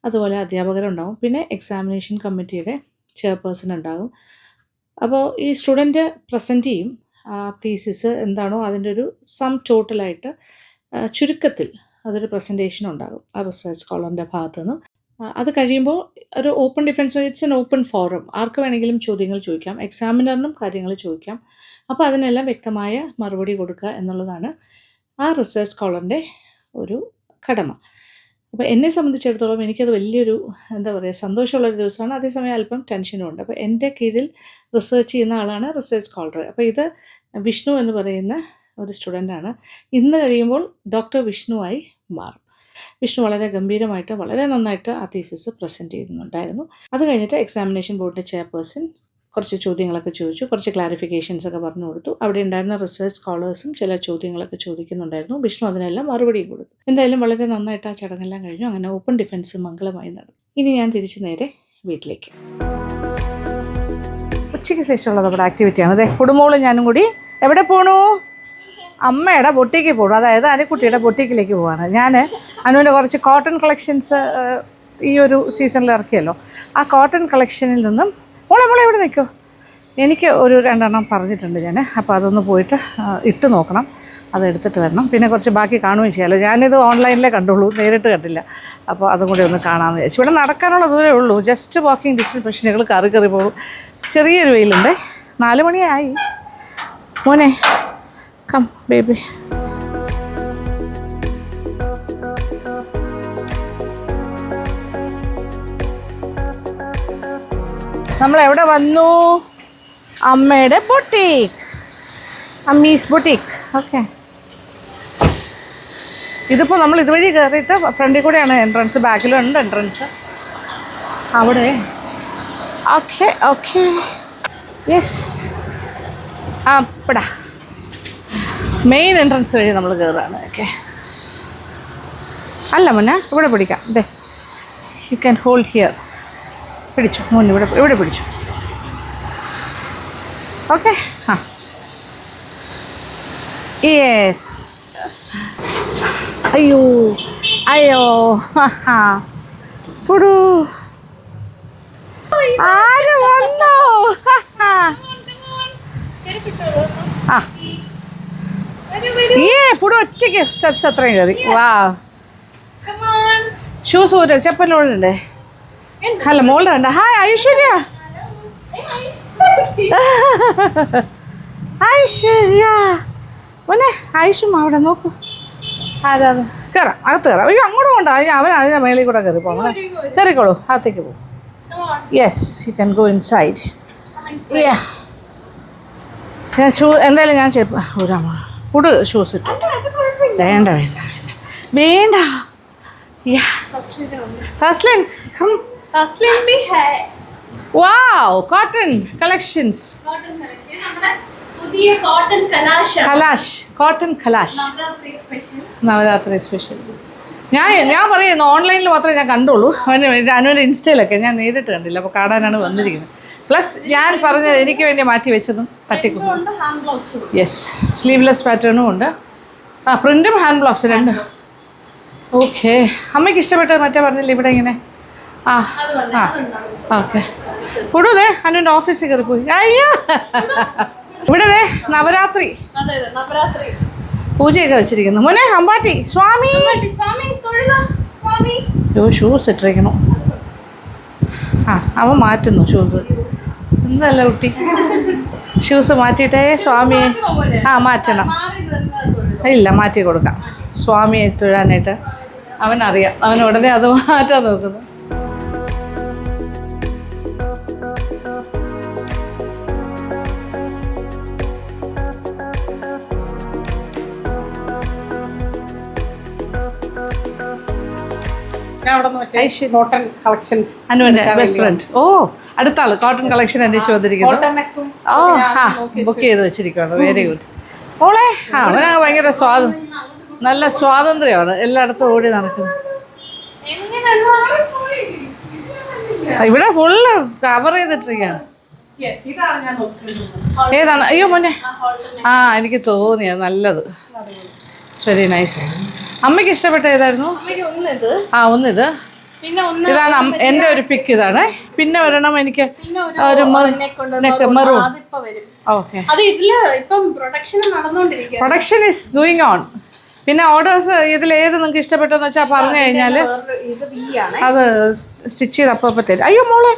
അതുപോലെ അധ്യാപകരുണ്ടാവും, പിന്നെ എക്സാമിനേഷൻ കമ്മിറ്റിയുടെ ചെയർപേഴ്സൺ ഉണ്ടാകും. അപ്പോൾ ഈ സ്റ്റുഡൻറ്റ് പ്രസൻറ്റ് ചെയ്യും തീസിസ് എന്താണോ അതിൻ്റെ ഒരു സം ടോട്ടലായിട്ട് ചുരുക്കത്തിൽ അതൊരു പ്രസൻറ്റേഷൻ ഉണ്ടാകും ആ റിസർച്ച് സ്കോളറിൻ്റെ ഭാഗത്തു നിന്നും. അത് കഴിയുമ്പോൾ ഒരു open defence, it's an open forum, ആർക്ക് വേണമെങ്കിലും ചോദ്യങ്ങൾ ചോദിക്കാം, എക്സാമിനറിനും കാര്യങ്ങൾ ചോദിക്കാം. അപ്പോൾ അതിനെല്ലാം വ്യക്തമായ മറുപടി കൊടുക്കുക എന്നുള്ളതാണ് ആ റിസർച്ച് സ്കോളറിൻ്റെ ഒരു കടമ. അപ്പോൾ എന്നെ സംബന്ധിച്ചിടത്തോളം എനിക്കത് വലിയൊരു എന്താ പറയുക സന്തോഷമുള്ളൊരു ദിവസമാണ്, അതേസമയം അല്പം ടെൻഷനും ഉണ്ട്. അപ്പോൾ എൻ്റെ കീഴിൽ റിസർച്ച് ചെയ്യുന്ന ആളാണ് റിസർച്ച് സ്കോളർ. അപ്പോൾ ഇത് വിഷ്ണു എന്ന് പറയുന്ന ഒരു സ്റ്റുഡൻ്റാണ്. ഇന്ന് കഴിയുമ്പോൾ ഡോക്ടർ വിഷ്ണുവായി മാറും. വിഷ്ണു വളരെ ഗംഭീരമായിട്ട് വളരെ നന്നായിട്ട് ആ തീസിസ് പ്രസൻറ്റ് ചെയ്യുന്നുണ്ടായിരുന്നു. അത് കഴിഞ്ഞിട്ട് എക്സാമിനേഷൻ ബോർഡിൻ്റെ ചെയർപേഴ്സൺ കുറച്ച് ചോദ്യങ്ങളൊക്കെ ചോദിച്ചു, കുറച്ച് ക്ലാരിഫിക്കേഷൻസ് ഒക്കെ പറഞ്ഞു കൊടുത്തു. അവിടെ ഉണ്ടായിരുന്ന റിസർച്ച് സ്കോളേഴ്സും ചില ചോദ്യങ്ങളൊക്കെ ചോദിക്കുന്നുണ്ടായിരുന്നു. വിഷ്ണു അതിനെല്ലാം മറുപടി കൊടുത്തു. എന്തായാലും വളരെ നന്നായിട്ട് ആ ചടങ്ങെല്ലാം കഴിഞ്ഞു. അങ്ങനെ ഓപ്പൺ ഡിഫെൻസ് മംഗളമായി നടന്നു. ഇനി ഞാൻ തിരിച്ച് നേരെ വീട്ടിലേക്ക്. ഉച്ചയ്ക്ക് ശേഷമുള്ളത് നമ്മുടെ ആക്ടിവിറ്റിയാണ്. അതെ, കുടുംബവും ഞാനും കൂടി എവിടെ പോണു? അമ്മയുടെ ബൊട്ടിക്ക് പോകണം, അതായത് അനുക്കുട്ടിയുടെ ബൊട്ടിക്കിലേക്ക് പോവാണ്. ഞാൻ അനുവിൻ്റെ കുറച്ച് കോട്ടൺ കളക്ഷൻസ് ഈ ഒരു സീസണിൽ ഇറക്കിയല്ലോ, ആ കോട്ടൺ കളക്ഷനിൽ നിന്നും മോളെ ഇവിടെ നിൽക്കോ, എനിക്ക് ഒരു 2 എണ്ണം പറഞ്ഞിട്ടുണ്ട് ഞാൻ. അപ്പോൾ അതൊന്ന് പോയിട്ട് ഇട്ട് നോക്കണം, അതെടുത്തിട്ട് വരണം. പിന്നെ കുറച്ച് ബാക്കി കാണുകയും ചെയ്യാമല്ലോ. ഞാനിത് ഓൺലൈനിലേ കണ്ടുള്ളൂ, നേരിട്ട് കണ്ടില്ല. അപ്പോൾ അതും കൂടി ഒന്ന് കാണാമെന്ന് വിചാരിച്ചു. ഇവിടെ നടക്കാനുള്ള ദൂരമേ ഉള്ളൂ, ജസ്റ്റ് വാക്കിംഗ് ഡിസ്റ്റൻസ്. പക്ഷേ ഞങ്ങൾ കയറി പോകും. ചെറിയൊരു വെയിലുണ്ട്. 4 മണിയായി. മോനെ കം ബേബി. നമ്മളെവിടെ വന്നു? അമ്മയുടെ ബൊട്ടീക്ക്, അമ്മീസ് ബൊട്ടീക്ക്. ഓക്കെ, ഇതിപ്പോൾ നമ്മൾ ഇതുവഴി കയറിയിട്ട് ഫ്രണ്ടിൽ കൂടെയാണ് എൻട്രൻസ്, ബാക്കിലും ഉണ്ട് എൻട്രൻസ് അവിടെ. Okay okay, yes. അപ്പടാ മെയിൻ എൻട്രൻസ് വഴി നമ്മൾ കയറുകയാണ്. ഓക്കെ, അല്ല മുന്നേ ഇവിടെ പിടിക്കാം. അതെ, യു ക്യാൻ ഹോൾഡ് ഹിയർ. പിടിച്ചു മുന്നേ, ഇവിടെ പിടിച്ചു. ഓക്കെ, ആ യെസ്. അയ്യോ അയ്യോ, പുടു ആര് വന്നു? ആ പുടു ഒറ്റയ്ക്ക് സ്റ്റെപ്സ് അത്രയും കയറി. വാ ഷൂസ് ഊര ചെപ്പലോടുണ്ടേ. അല്ല മോളുടെ ഉണ്ട്. ഹായ് ഐശ്വര്യ. ഐശ്വര്യ മോനെ ഐഷും അവിടെ നോക്കൂ. ആരാണ്? കയറാം, അകത്ത് കയറാം. അയ്യോ അങ്ങോട്ടും കൊണ്ടാ. അവൻ അതിൻ്റെ മേളിൽ കൂടെ കയറി പോകണം. കയറിക്കോളൂ, അകത്തേക്ക് പോകും. Yes you can go inside. ഞാൻ എന്തായാലും ഞാൻ ഊരാമ പുടു ഷൂസ് ഇട്ടു. വേണ്ട വേണ്ട വേണ്ട. തസ്ലിൻ wow cotton collections. Kalash cotton Kalash Navratri special. ഞാൻ പറയുന്നു ഓൺലൈനിൽ മാത്രമേ ഞാൻ കണ്ടുള്ളൂ. അനുവിൻ്റെ ഇൻസ്റ്റയിലൊക്കെ ഞാൻ നേരിട്ട് കണ്ടില്ല. അപ്പോൾ കാണാനാണ് വന്നിരിക്കുന്നത്. പ്ലസ് ഞാൻ പറഞ്ഞത് എനിക്ക് വേണ്ടി മാറ്റി വെച്ചതും തട്ടിക്കും. യെസ് സ്ലീവ്ലെസ് പാറ്റേണും ഉണ്ട്. ആ പ്രിൻറ്റും ഹാൻഡ് ബ്ലോക്സ് രണ്ട്. ഓക്കെ അമ്മയ്ക്ക് ഇഷ്ടപ്പെട്ടത് മറ്റേ പറഞ്ഞില്ല ഇവിടെ ഇങ്ങനെ. ആ ആ ഓക്കെ പുടുതേ അനുവിൻ്റെ ഓഫീസിൽ കയറി പോയി. അയ്യോ ഇവിടെ നവരാത്രി പൂജയൊക്കെ വെച്ചിരിക്കുന്നു. മോനെ അമ്പാട്ടി സ്വാമി. ഷൂസ് ഇട്ടിരിക്കണു. ആ അവൻ മാറ്റുന്നു ഷൂസ്. എന്തല്ല കുട്ടി ഷൂസ് മാറ്റിയിട്ടേ സ്വാമിയെ. ആ മാറ്റണം. ഇല്ല മാറ്റി കൊടുക്കാം സ്വാമിയെ തൊഴാനായിട്ട്. അവനറിയാം. അവൻ ഉടനെ അത് മാറ്റാൻ നോക്കുന്നു. കോട്ടൺ കളക്ഷൻസ് അനുവിന്റെ ബെസ്റ്റ് ഫ്രണ്ട്. ഓ അടുത്ത ആള് കോട്ടൺ കളക്ഷൻ അന്വേഷിച്ച് വന്നിരിക്കുന്നു. ഓ ആ ബുക്ക് ചെയ്ത് വെച്ചിരിക്കുകയാണ്. Very good. ഓളെ ആ അവനാ ഭയങ്കര നല്ല സ്വാതന്ത്ര്യമാണ്. എല്ലായിടത്തും ഓടി നടക്കുന്നത്. ഇവിടെ ഫുള്ള് കവർ ചെയ്തിട്ടിരിക്കുകയാണ്. ഏതാണ്? അയ്യോ മോനെ ആ എനിക്ക് തോന്നിയത് നല്ലത്. It's very nice. അമ്മയ്ക്ക് ഇഷ്ടപ്പെട്ട ഏതായിരുന്നു? ഒന്നിത്. ഇതാണ് എൻ്റെ ഒരു പിക്ക്. ഇതാണ്. പിന്നെ ഒരെണ്ണം എനിക്ക് ഒരു maroon. Okay production is going on. പിന്നെ ഓർഡേഴ്സ് ഇതിലേത് നിങ്ങൾക്ക് ഇഷ്ടപ്പെട്ടെന്ന് വെച്ചാൽ പറഞ്ഞു കഴിഞ്ഞാൽ അത് സ്റ്റിച്ച് ചെയ്ത് അപ്പോൾ തരും. അയ്യോ മോളെ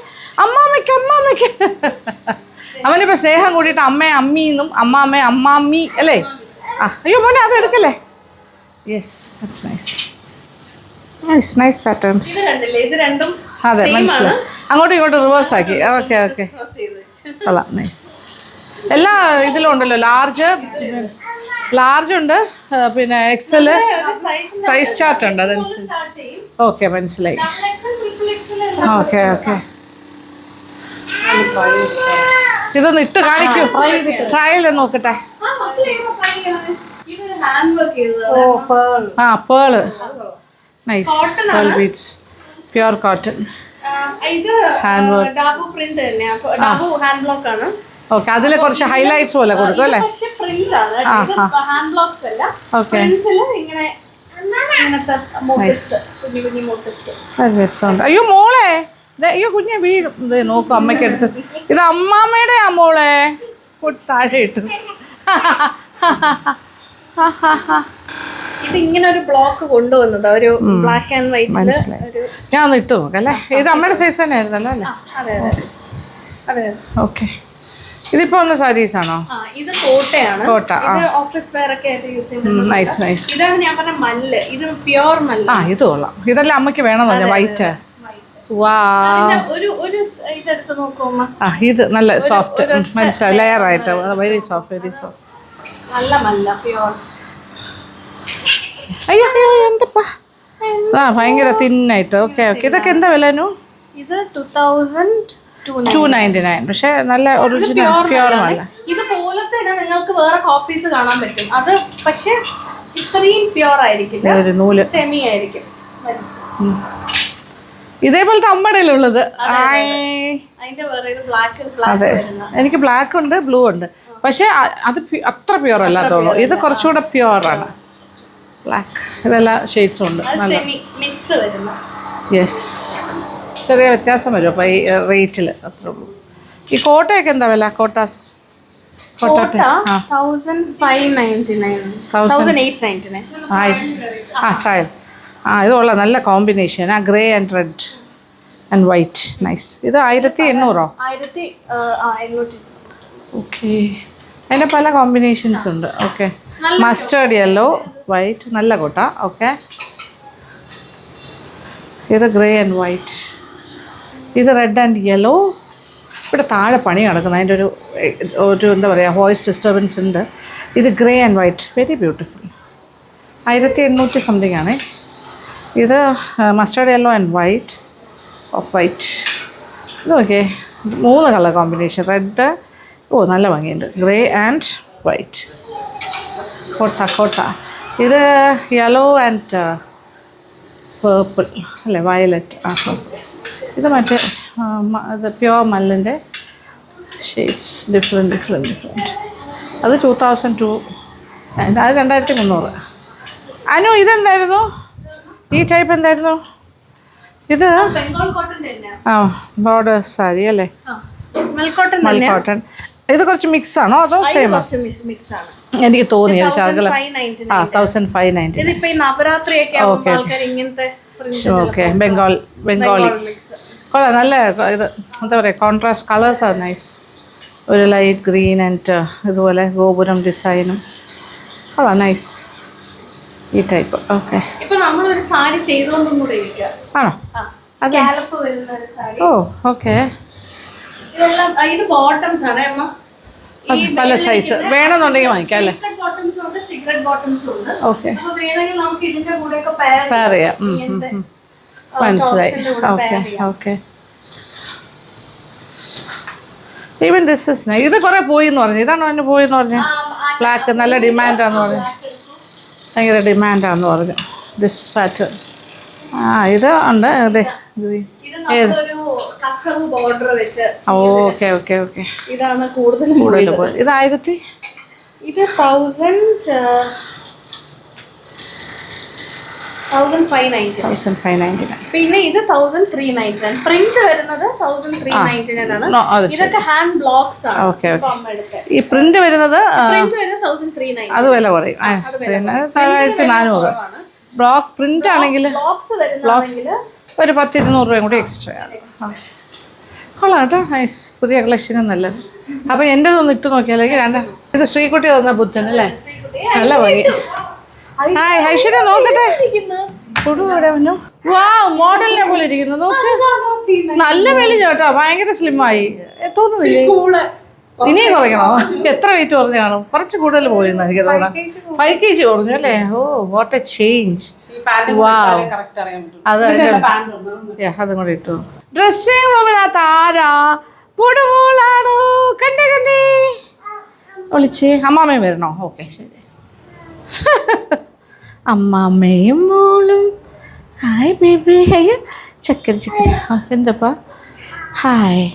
അമ്മാമ്മയ്ക്ക് അവനിപ്പോൾ സ്നേഹം കൂടിയിട്ട് അമ്മയെ അമ്മീന്നും അമ്മാമ്മി അല്ലേ? ആ അയ്യോ മോനെ അത് എടുക്കല്ലേ. Yes that's nice patterns. അതെ മനസ്സിലായി. അങ്ങോട്ടും ഇങ്ങോട്ടും റിവേഴ്സ് ആക്കി. ഓക്കെ കൊള്ളാം. നൈസ്. എല്ലാ ഇതിലും ഉണ്ടല്ലോ. ലാർജ് ഉണ്ട്, പിന്നെ എക്സൽ സൈസ് ചാർട്ട് ഉണ്ട്. അതനുസരിച്ച് ഓക്കെ മനസ്സിലായി. ഓക്കെ ഇതൊന്ന് ഇട്ട് കാണിക്കൂ. ട്രയൽ നോക്കട്ടെ. ആ pearl nice. Pearl beads pure cotton hand work. Okay അതിൽ കുറച്ച് ഹൈലൈറ്റ്സ് പോലെ കൊടുക്കും അല്ലേ? ഓക്കെ രസമുണ്ട്. അയ്യോ മോളെ അയ്യോ കുഞ്ഞെ വീഴും. ഇത് നോക്കും അമ്മയ്ക്ക് എടുത്ത്. ഇത് അമ്മാമ്മയുടെ ആ മോളെ താഴെ ഇട്ടു. ഇതിങ്ങനെ ഒരു ബ്ലോക്ക് കൊണ്ടുവന്നത് ഒരു ബ്ലാക്ക് ആൻഡ് വൈറ്റ്. ഞാൻ ഒന്ന് ഇട്ട് നോക്കാം അല്ലേ? ഇത് അമ്മയുടെ സൈസ് തന്നെ ആയിരുന്നല്ലോ അല്ലേ? അതെ. ഓക്കെ ഇതിപ്പോ ഒന്ന് സാരീസ് ആണോ? ഇത് കോട്ടയാണ്. കോട്ട ഓഫീസ് വെയർ ഒക്കെ ആയിട്ട് യൂസ് ചെയ്യുന്നത്. നൈസ്. ഇതാണ് ഞാൻ പറഞ്ഞ മല്ല്. ഇത് പ്യുർ മല്ല്. ഇത് കൊള്ളാം. ഇതെല്ലാം അമ്മയ്ക്ക് വേണമെന്നല്ല വൈറ്റ്. വാ ഒരു ഇതെടുത്ത് നോക്കുമ്പോ ഇത് നല്ല സോഫ്റ്റ്. മനസ്സിലായി. ലെയർ ആയിട്ട് വെരി സോഫ്റ്റ്. നല്ല മല്ല പ്യുർ. അയ്യോ എന്തപ്പാ ഭയങ്കര തിന്നായിട്ട്. ഓക്കെ ഇതൊക്കെ എന്താ വിലനു? ഇത് 2299. പക്ഷെ നല്ല ഒറിജിനൽ പ്യുർ മല്ല. ഇതുപോലെ തന്നെ നിങ്ങൾക്ക് വേറെ കോപ്പീസ് കാണാൻ പറ്റും. അത് പക്ഷെ ഇത്രയും പ്യുർ ആയിരിക്കില്ല. ഒരു നൂല് സെമി ആയിരിക്കും. ഇതേപോലത്തെ അമ്മടയിലുള്ളത്. അതെ എനിക്ക് ബ്ലാക്ക് ഉണ്ട് ബ്ലൂ ഉണ്ട്. പക്ഷെ അത് അത്ര പ്യുർ അല്ല തോന്നുന്നു. ഇത് കുറച്ചുകൂടെ പ്യുവറാണ്. ബ്ലാക്ക് ഇതെല്ലാം ഷെയ്ഡ്സും ഉണ്ട്. യെസ്, ചെറിയ വ്യത്യാസം വരും അപ്പോൾ ഈ റേറ്റിൽ, അത്രേ ഉള്ളൂ. ഈ കോട്ടയൊക്കെ എന്താ വില? കോട്ടാസ് കോട്ട 1599, 1899. ട്രയൽ. ഇത് കൊള്ളാം, നല്ല combination. Grey and red and white, nice. ഇത് 1800. 1800. ഓക്കെ, അതിൻ്റെ പല കോമ്പിനേഷൻസ് ഉണ്ട്. ഓക്കെ, മസ്റ്റേർഡ് യെല്ലോ വൈറ്റ്, നല്ല കോട്ട. ഓക്കെ, ഇത് ഗ്രേ ആൻഡ് വൈറ്റ്, ഇത് റെഡ് ആൻഡ് യെല്ലോ. ഇവിടെ താഴെ പണി നടക്കുന്നത്, അതിൻ്റെ ഒരു എന്താ പറയുക, വോയിസ് ഡിസ്റ്റർബൻസ് ഉണ്ട്. ഇത് grey and white, very beautiful. 1800 something ആണ്. ഇത് mustard yellow and white, of white. ഇത് ഓക്കെ, 3 കളർ കോമ്പിനേഷൻ, റെഡ്. നല്ല ഭംഗിയുണ്ട്. Grey and white. കോട്ട. ഇത് യെല്ലോ ആൻഡ് പേർപ്പിൾ അല്ലേ, വയലറ്റ്. ഇത് മറ്റേ ഇത് പ്യുവർ മല്ലിൻ്റെ ഷെയ്ഡ്സ്, ഡിഫറെൻറ്റ്. അത് 2002, അത് 2300. അനു, ഇതെന്തായിരുന്നു? ഈ ടൈപ്പ് എന്തായിരുന്നു ഇത്? ബോർഡർ സാരി അല്ലേ, മൽക്കോട്ടൺ. ഇത് കുറച്ച് മിക്സ് ആണോ അതോ സെയിം? എനിക്ക് തോന്നിയത് ശകലം. 1590. ഓക്കെ, ബംഗാളി കൊള്ളാം. നല്ല ഇത് എന്താ പറയുക, കോൺട്രാസ്റ്റ് കളേഴ്സ് ആണ് നൈസ്. ഒരു ലൈറ്റ് ഗ്രീൻ ആൻഡ് ഇതുപോലെ ഗോപുരം ഡിസൈനും കൊള്ളാം, നൈസ്. ഈ ടൈപ്പ്. ഓക്കെ, ആണോ? ഓ, ഓക്കെ. പല സൈസ് വേണമെന്നുണ്ടെങ്കിൽ വാങ്ങിക്കാം അല്ലേ? ഓക്കെ, പെയർ ചെയ്യാം. മനസ്സിലായി. Okay. Even this is nice. ഇത് കുറേ പോയി എന്ന് പറഞ്ഞു. ഇതാണോ അതിന് പോയി എന്ന് പറഞ്ഞു? ബ്ലാക്ക് നല്ല ഡിമാൻഡാന്ന് പറഞ്ഞു, ഭയങ്കര ഡിമാൻഡാന്ന് പറഞ്ഞു. This pattern. ഇത് ഉണ്ട്. അതെ, ഓക്കെ. ഇതാണ് കൂടുതൽ. ഇത് 1000. ഇത് 1599. പിന്നെ ഇത് 1399. പ്രിന്റ് വരുന്നത് 1399 ആണ്. ഇതൊക്കെ ഹാൻഡ് ബ്ലോക്സ് ആണ്. ഈ പ്രിന്റ് വരുന്നത് 1399. അത് വില പറയും. 1400. ബ്ലോക്ക് പ്രിന്റ് ആണെങ്കിൽ ഒരു 10-200 രൂപയും കൂടി എക്സ്ട്രാ ആണ്. കൊള്ളാം കേട്ടോ, നൈസ്. പുതിയ കളക്ഷനും നല്ലത്. അപ്പം എൻ്റെ ഒന്ന് ഇട്ട് നോക്കിയാലേക്ക് ഇത് ശ്രീകുട്ടി തന്ന ബുദ്ധൻ അല്ലേ, നല്ല ഭംഗി. ഹായ് ഐശ്വര്യ, നോക്കട്ടെ. മോഡലിനെ പോലെ ഇരിക്കുന്നു, നോക്ക്. നല്ല മെലിഞ്ഞു കേട്ടോ, ഭയങ്കര സ്ലിമ്മായി തോന്നുന്നില്ലേ? ഇനിയും കുറയ്ക്കണോ? എത്ര വെയിറ്റ് കുറഞ്ഞു കാണും? കുറച്ച് കൂടുതൽ പോയിരുന്നു എനിക്ക് തോന്നാം. 5 kg കുറഞ്ഞു അല്ലേ? ഓ, വാട്ട് എ ചേഞ്ച്. അതും കൂടെ ഇട്ടു. ഡ്രസ്സിംഗ് റൂമിനകത്ത് ആരാ? പുടുമോളാണോ? കണ്ടേ വിളിച്ച്. അമ്മാമ്മയും വരണോ? ഓക്കെ, ശരി. അമ്മാമ്മയും മോളും. Hi baby. ചക്കര എന്തപ്പാ? ഹായ്.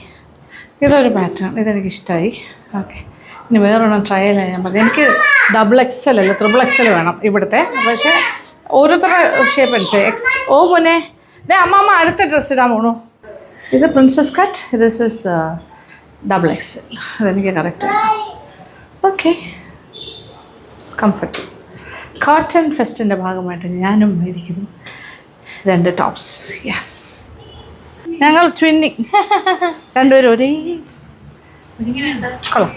ഇതൊരു പാറ്റേൺ, ഇതെനിക്കിഷ്ടമായി. ഓക്കെ, ഇനി വേറൊരെണ്ണം ട്രയൽ ഞാൻ പറഞ്ഞു. എനിക്ക് XXL അല്ല, XXL വേണം ഇവിടുത്തെ. പക്ഷേ ഓരോരുത്തരുടെ ഷേപ്പ് അനുസരിച്ച് ഓ മോനെ, അമ്മമ്മ അടുത്ത ഡ്രസ്സ് ഇടാൻ പോണു. ഇത് princess cut, this is XXL. അതെനിക്ക് കറക്റ്റ്. Okay, comfort. കോട്ടൺ ഫെസ്റ്റിൻ്റെ ഭാഗമായിട്ട് ഞാനും മേടിക്കുന്നു 2 ടോപ്സ്. യെസ്, ഞങ്ങൾ ട്വിന്നിങ്, രണ്ടുപേരും ഒരേ കൊള്ളാം.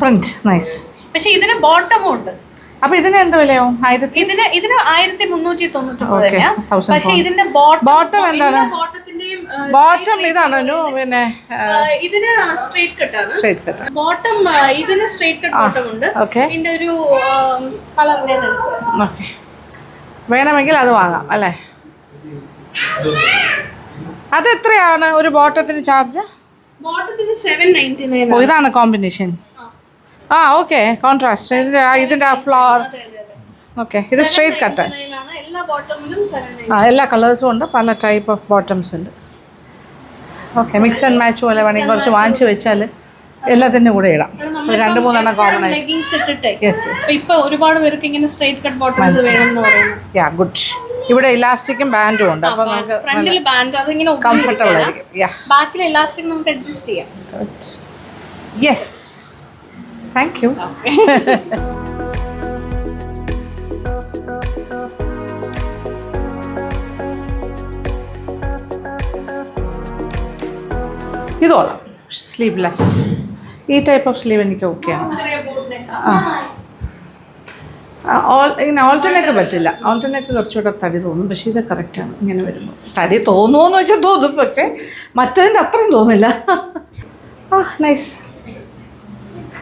Print nice. പക്ഷെ ഇതിന് ബോട്ടമും ഉണ്ട്. അപ്പൊ ഇതിന് എന്ത് വിലയാവും? ഇതിന് 1399. പക്ഷെ ഇതിന്റെ ബോട്ടം എന്താണ്? ബോട്ടം ഇതാണ് പിന്നെ ഇതിന് സ്ട്രേറ്റ് കട്ടാണ്. Straight cut bottom. ഇതിന് സ്ട്രേറ്റ് കട്ട് ബോട്ടം ഉണ്ട്. ഇതിന്റെ ഒരു കളർ ഓക്കെ, വേണമെങ്കിൽ അത് വാങ്ങാം അല്ലേ? അത് എത്രയാണ് ഒരു ബോട്ടത്തിന് ചാർജ്? ബോട്ടത്തിന് 799. ഓ, ഇതാണ് കോമ്പിനേഷൻ. Okay, contrast. ഇതിന്റെ ആ ഫ്ലവർ. ഓക്കെ, ഇത് സ്ട്രേറ്റ് കട്ട്. എല്ലാ കളേഴ്സും ഉണ്ട്, പല ടൈപ്പ് ഓഫ് ബോട്ടംസ് ഉണ്ട്. ഓക്കെ, മിക്സ് ആൻഡ് മാച്ച് പോലെ വേണമെങ്കിൽ കുറച്ച് വാങ്ങിച്ച് വെച്ചാൽ എല്ലാത്തിൻ്റെ കൂടെ ഇടാം. 2-3 കോമൺ ആയി. ലെഗിങ്സ് ഇട്ടിട്ടേ യെസ് യെസ്. ഇപ്പൊ ഒരുപാട് പേർക്ക് ഇങ്ങനെ സ്ട്രൈറ്റ് കട്ട് ബോട്ടംസ് വേണമെന്ന് പറയുന്നു. Yeah good. ഇവിടെ ഇലാസ്റ്റിക്കും ബാൻഡും ഉണ്ട്. അപ്പോൾ നമുക്ക് ഫ്രണ്ടിൽ ബാൻഡ് അതിങ്ങനെ കംഫർട്ടബിൾ ആയിരിക്കും. യാ ബാക്കിൽ ഇലാസ്റ്റിക് നമുക്ക് അഡ്ജസ്റ്റ് ചെയ്യാം. Yes, thank you. ഇതോളാം സ്ലീവ്ലെസ്. ഈ ടൈപ്പ് ഓഫ് സ്ലീവ് എനിക്ക് ഓക്കെയാണ്. ഇങ്ങനെ ഓൾട്ടർനെക്ക് പറ്റില്ല. ഓൾട്ടർനെക്ക് കുറച്ചുകൂടെ തടി തോന്നും. പക്ഷേ ഇത് കറക്റ്റാണ്. ഇങ്ങനെ വരുമ്പോൾ തടി തോന്നുമെന്ന് വെച്ചാൽ തോന്നും, പക്ഷേ മറ്റതിൻ്റെ അത്രയും തോന്നില്ല. നൈസ്.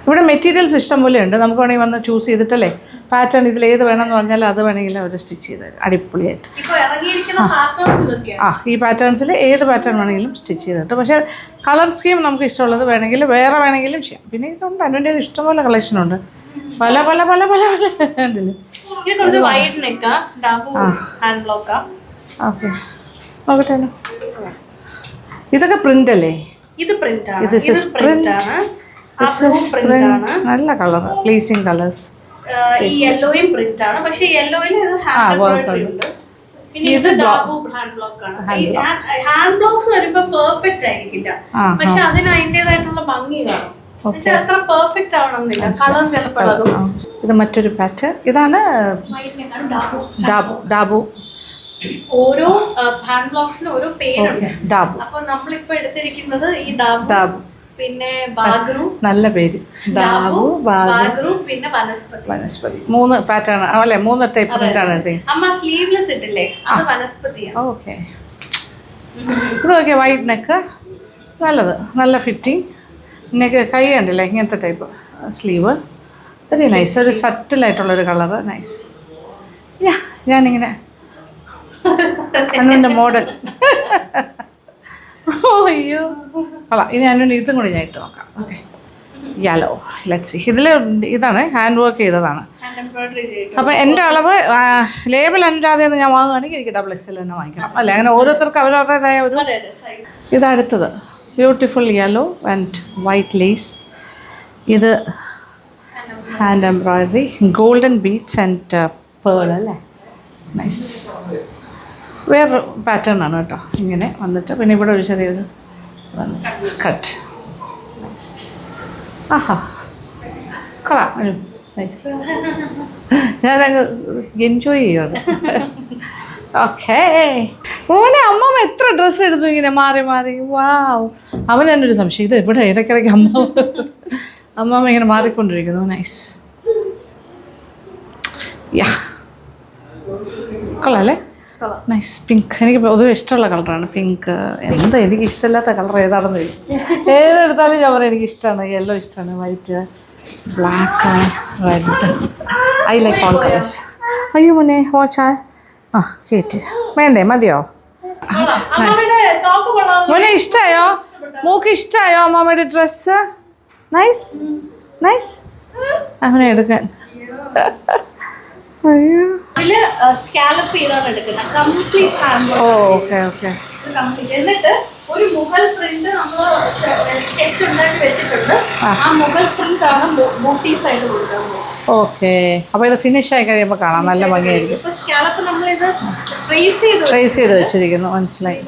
ഇവിടെ മെറ്റീരിയൽസ് ഇഷ്ടം പോലെ ഉണ്ട്. നമുക്ക് വേണമെങ്കിൽ വന്ന് ചൂസ് ചെയ്തിട്ടല്ലേ പാറ്റേൺ ഇതിൽ ഏത് വേണമെന്ന് പറഞ്ഞാൽ അത് വേണമെങ്കിൽ അവർ സ്റ്റിച്ച് ചെയ്ത് തരും അടിപൊളിയായിട്ട്. ഈ പാറ്റേൺസിൽ ഏത് പാറ്റേൺ വേണമെങ്കിലും സ്റ്റിച്ച് ചെയ്തിട്ട്. പക്ഷേ കളർ സ്കീം നമുക്ക് ഇഷ്ടമുള്ളത് വേണമെങ്കിൽ വേറെ വേണമെങ്കിലും ചെയ്യാം. പിന്നെ ഇതുകൊണ്ട് അതിൻ്റെ ഇഷ്ടംപോലെ കളക്ഷനുണ്ട്. പല പല പല പല ഓക്കെ നോക്കട്ടെ. ഇതൊക്കെ പ്രിന്റ് അല്ലേ? ഇത് പ്രിന്റ് ആണ്. നല്ല കളർ, പ്ലീസിങ് കളേഴ്സ്. ഈ യെല്ലോയും പ്രിന്റ് ആണ്. പക്ഷേ യെല്ലോയിൽ പിന്നെ ഇത് ഡാബു ഹാൻഡ് ബ്ലോക്ക് ആണ്. ഹാൻഡ് ബ്ലോക്സ് വരുമ്പോ പെർഫെക്റ്റ് ആയിരിക്കില്ല, പക്ഷെ അതിന് അതിൻ്റെതായിട്ടുള്ള ഭംഗി കാണും. അത്ര പെർഫെക്റ്റ് ആവണമെന്നില്ല. കളർ ചിലപ്പോൾ ഇത് മറ്റൊരു പാറ്റേൺ. ഇതാണ് ഡാബു. ഓരോ ഹാൻഡ് ബ്ലോക്സിന് ഓരോ പേരുണ്ട്. ഡാബു. അപ്പൊ നമ്മളിപ്പോ എടുത്തിരിക്കുന്നത് ഈ ഡാബു, പിന്നെ ബാഗ്രു, നല്ല പേര്. ഡാബു, ബാഗ്രു, പിന്നെ വനസ്പതി. 3 പാറ്റേൺ അല്ലേ? 3 ടൈപ്പ് പ്രിന്റാണ്. അമ്മ സ്ലീവ്ലെസ് ഇട്ടില്ലേ, അത് വനസ്പതിയാണ്. ഓക്കെ. ഇത് നോക്കിയാൽ വൈറ്റ് നെക്ക്, നല്ലത്, നല്ല ഫിറ്റിംഗ്. നെക്ക് കൈ കണ്ടില്ലേ? ഇങ്ങനത്തെ ടൈപ്പ് സ്ലീവ്, വെരി നൈസ്. ഒരു സട്ടിലായിട്ടുള്ളൊരു കളറ്, നൈസ്. ഞാനിങ്ങനെ അനുവിൻ്റെ മോഡൽ. അയ്യോ കൊള്ളാം. ഇനി അനുവിൻ്റെ ഇതും കൂടി ഞാൻ ഇട്ട് നോക്കാം. Okay, yellow. Let's see. ഇതിൽ ഇതാണ് ഹാൻഡ് വർക്ക് ചെയ്തതാണ്. അപ്പോൾ എൻ്റെ അളവ് ലേബൽ അനുരാധയെന്ന് ഞാൻ വാങ്ങുകയാണെങ്കിൽ എനിക്ക് XXL തന്നെ വാങ്ങിക്കണം അല്ലേ? അങ്ങനെ ഓരോരുത്തർക്ക് അവരവരുടേതായ ഒരു. ഇതടുത്തത് beautiful yellow and white lace. ഇത് hand embroidery, golden beads and pearl അല്ലേ? നൈസ്. വേറൊരു പാറ്റേൺ ആണ് കേട്ടോ. ഇങ്ങനെ വന്നിട്ട് പിന്നെ ഇവിടെ ഒരു ചെറിയൊരു കട്ട്. നൈസ്. ആഹാ കൊള്ളാം. നൈസ്. ഞാനങ്ങ് എൻജോയ് ചെയ്യുന്നത്. ഓക്കേ. മോനെ, അമ്മമ്മ എത്ര ഡ്രസ്സ് എടുത്തു ഇങ്ങനെ മാറി മാറി. വാവ്. അവൻ തന്നെ ഒരു സംശയം, ഇത് ഇവിടെ ഇടയ്ക്കിടയ്ക്ക് അമ്മമ്മ ഇങ്ങനെ മാറിക്കൊണ്ടിരിക്കുന്നു. നൈസ്. യാ കൊള്ളാം. നൈസ്. പിങ്ക് എനിക്ക് പൊതുവെ ഇഷ്ടമുള്ള കളറാണ് പിങ്ക്. എന്താ എനിക്ക് ഇഷ്ടമില്ലാത്ത കളർ ഏതാണെന്ന് ചോദിക്കും. ഏതെടുത്താലും ഞാൻ പറയാം എനിക്ക് ഇഷ്ടമാണ്. യെല്ലോ ഇഷ്ടമാണ്, white, black, red. I like all colours. അയ്യോ മോനെ വാച്ചാ. കേറ്റ് വേണ്ടേ? മതിയോ? മോനെ ഇഷ്ടമായോ? മോക്ക് ഇഷ്ടമായോ അമ്മാമ്മയുടെ ഡ്രസ്സ്? Nice nice. അവനെ എടുക്കാൻ. അയ്യോ. Okay okay. എന്നിട്ട് ഒരു മുഗൾ പ്രിന്റ് നമ്മൾ സ്കെച്ച് ഉണ്ടാക്കി വെച്ചിട്ടുണ്ട്. ആ മുഗൾ പ്രിന്റ് ആണ് മോട്ടീവ്സ് ആയിട്ട് കൊടുക്കുന്നത്. ഓക്കെ. അപ്പോൾ ഇത് ഫിനിഷ് ആയി കഴിയുമ്പോൾ കാണാം, നല്ല ഭംഗിയായിരിക്കും. സ്കാലപ്പ് നമ്മളിത് ട്രേസ് ചെയ്ത് വെച്ചിരിക്കുന്നു. മനസ്സിലായി.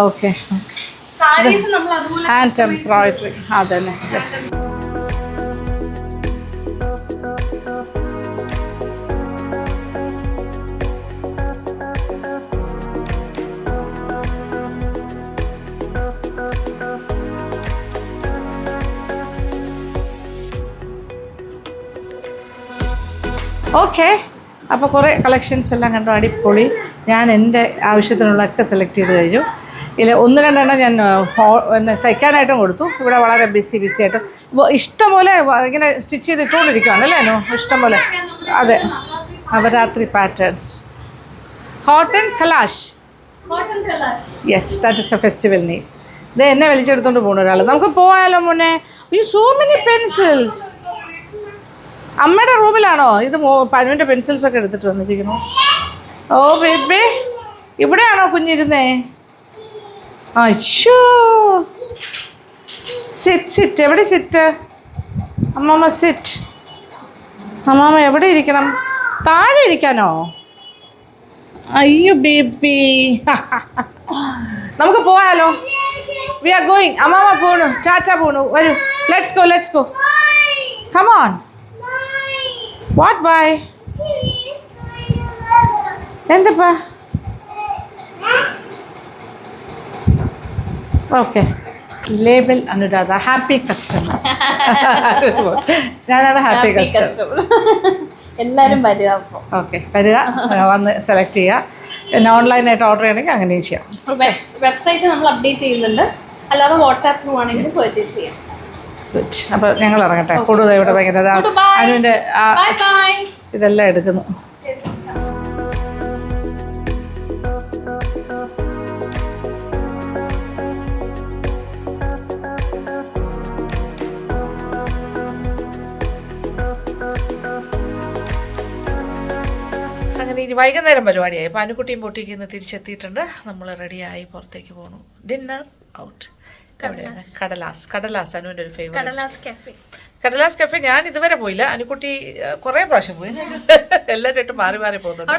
ഓക്കെ. ഹാൻഡ് എംബ്രോയിഡറി അതന്നെ. ഓക്കെ. അപ്പോൾ കുറേ കളക്ഷൻസ് എല്ലാം കണ്ടു, അടിപൊളി. ഞാൻ എൻ്റെ ആവശ്യത്തിനുള്ളതൊക്കെ സെലക്ട് ചെയ്ത് കഴിഞ്ഞു. ഇതിൽ 1-2 ഞാൻ തയ്ക്കാനായിട്ടും കൊടുത്തു. ഇവിടെ വളരെ ബിസി ആയിട്ട് ഇഷ്ടംപോലെ ഇങ്ങനെ സ്റ്റിച്ച് ചെയ്ത് ഇട്ടുകൊണ്ടിരിക്കുകയാണ് അല്ലേ? ഇഷ്ടംപോലെ. അതെ, Navratri patterns. Cotton kalash. Yes, that is a festival name. ഇത് എന്നെ വലിച്ചെടുത്തോണ്ട് പോകുന്ന ഒരാൾ. നമുക്ക് പോയാലോ മോനെ? You so many pencils. അമ്മയുടെ റൂമിലാണോ ഇത്? പനുവിൻ്റെ പെൻസിൽസൊക്കെ എടുത്തിട്ട് വന്നിരിക്കുന്നു. ഓ ബേബി, ഇവിടെയാണോ കുഞ്ഞിരുന്നേ? അയ്യോ സിറ്റ് എവിടെ സിറ്റ്? അമ്മമ്മ സിറ്റ്. അമ്മമ്മ എവിടെ ഇരിക്കണം? താഴെ ഇരിക്കാനോ? അയ്യോ ബേബി. നമുക്ക് പോയാലോ? We are going. അമ്മമ്മ പോണു, ടാറ്റ പോണു. വരൂ, let's go. Come on. What bye? എന്തപ്പാ? Okay. Label Anuradha, happy customer. ഞാനാണ് ഹാപ്പി കസ്റ്റമർ. എല്ലാവരും വരിക. അപ്പോൾ ഓക്കെ, വരിക, വന്ന് സെലക്ട് ചെയ്യുക. പിന്നെ ഓൺലൈനായിട്ട് ഓർഡർ ചെയ്യണമെങ്കിൽ അങ്ങനെയും ചെയ്യാം. വെബ്സൈറ്റ് നമ്മൾ അപ്ഡേറ്റ് ചെയ്യുന്നുണ്ട്, അല്ലാതെ വാട്സാപ്പ് ത്രൂ ആണെങ്കിൽ പർച്ചേസ് ചെയ്യാം. ഗുഡ്. അപ്പോൾ ഞങ്ങൾ ഇറങ്ങട്ടെ. കൂടുതൽ ഇവിടെ ഭയങ്കര അനുവിൻ്റെ ഇതെല്ലാം എടുക്കുന്നു. അങ്ങനെ ഇനി വൈകുന്നേരം പരിപാടിയായി. അപ്പോൾ അനുക്കുട്ടിയും പൊട്ടിക്ക് ഇന്ന് തിരിച്ചെത്തിയിട്ടുണ്ട്. നമ്മൾ റെഡിയായി പുറത്തേക്ക് പോകണു. Dinner out. എവിടെയാണ്? കടലാസ് അനുവിൻ്റെ ഒരു ഫേവറേറ്റ് കടലാസ് കഫേ. ഞാൻ ഇതുവരെ പോയില്ല. അനുക്കുട്ടി കുറേ പ്രാവശ്യം പോയി. എല്ലാവരും മാറി പോകുന്നുണ്ട്.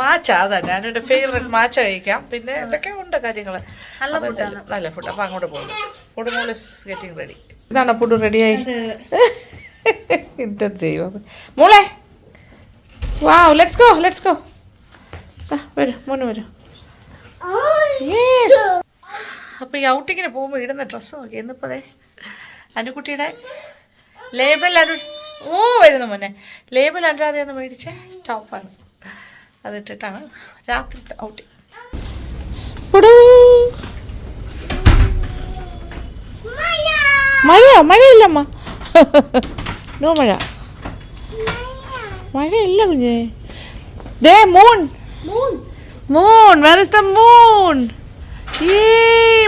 മാച്ച അതന്നെ അനുവിൻ്റെ ഫേവറേറ്റ്. മാച്ച കഴിക്കാം. പിന്നെ എന്തൊക്കെയോ ഉണ്ട് കാര്യങ്ങൾ. നല്ല ഫുഡ്. അപ്പോൾ അങ്ങോട്ട് പോകുന്നു. ഫുഡ് മോൾ ഇസ് ഗെറ്റിംഗ് റെഡി. ഇതാണോ ഫുഡ് റെഡിയായി? ഇത് ദൈവം മോളെ. Wow, let's go. വരൂ മോന് വരൂ. യെസ്. അപ്പോൾ ഈ ഔട്ടിങ്ങിന് പോകുമ്പോൾ ഇടുന്ന ഡ്രസ്സ് നോക്കി. എന്നിപ്പോൾ അനുക്കുട്ടിയുടെ ലേബൽ വരുന്നു മോനെ. ലേബൽ അനുരാധയെന്ന് മേടിച്ച ടോപ്പാണ്. അതിട്ടിട്ടാണ് രാത്രി ഔട്ടിങ്. മഴയില്ലമ്മ. നോ മഴയില്ല കുഞ്ഞേ. ദേ moon. Where is the moon?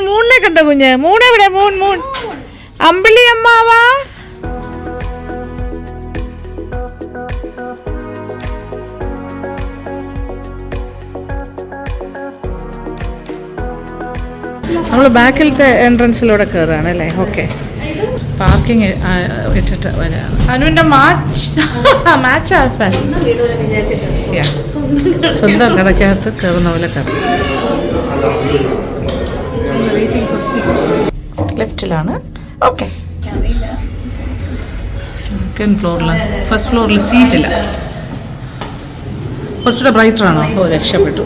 മൂണിനെ കണ്ടോ കുഞ്ഞ്? മൂണെവിടെ? മൂൺ അമ്പിളി അമ്മാവാ. നമ്മൾ ബാക്കിലത്തെ എൻട്രൻസിലൂടെ കയറുകയാണ് അല്ലേ? ഓക്കെ. പാർക്കിംഗ് ഇട്ടിട്ട് വരാം. അനുവിൻ്റെ മാച്ച് സ്വന്തം കടക്കകത്ത് കയറുന്ന പോലെ കയറും. ലെഫ്റ്റിലാണ്. ഓക്കെ. സെക്കൻഡ് ഫ്ലോറിലാണ്. ഫസ്റ്റ് ഫ്ലോറിൽ സീറ്റില്ല. കുറച്ചുകൂടെ ബ്രൈറ്ററാണോ? ഓ, രക്ഷപ്പെട്ടു.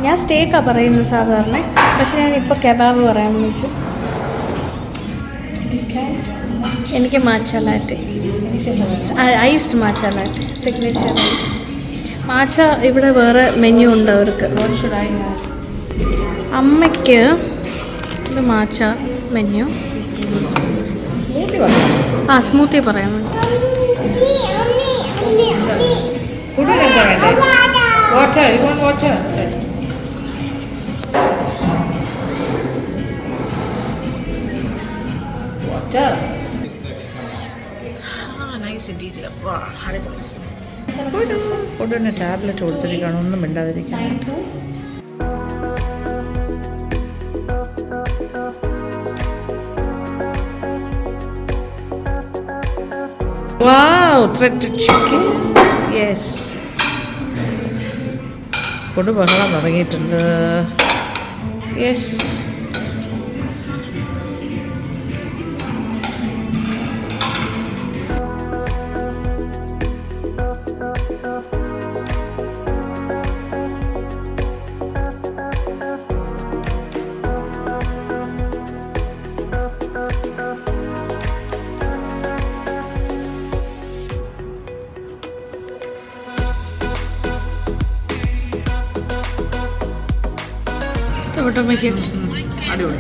ഞാൻ സ്റ്റേക്കാണ് പറയുന്നത് സാധാരണ, പക്ഷെ ഞാനിപ്പോൾ കെബാബ് പറയാമെന്ന് വെച്ചു. എനിക്ക് മാച്ച ലാറ്റെ, ഐസ്ഡ് മാച്ച ലാറ്റെ, സിഗ്നേച്ചർ മാച്ച. ഇവിടെ വേറെ മെനു ഉണ്ട് അവർക്ക്. അമ്മയ്ക്ക് ഇത് മാച്ച മെനു. സ്മൂത്തി പറയാൻ വേണ്ടി. ഫുഡിന് ടാബ്ലറ്റ് കൊടുത്തിരിക്കുകയാണ്, ഒന്നും മിണ്ടാതിരിക്കാനായിട്ട്. Wow, thread chicken. Yes, food ബഹളം തുടങ്ങിയിട്ടുണ്ട്. യെസ്, അടിപൊളി.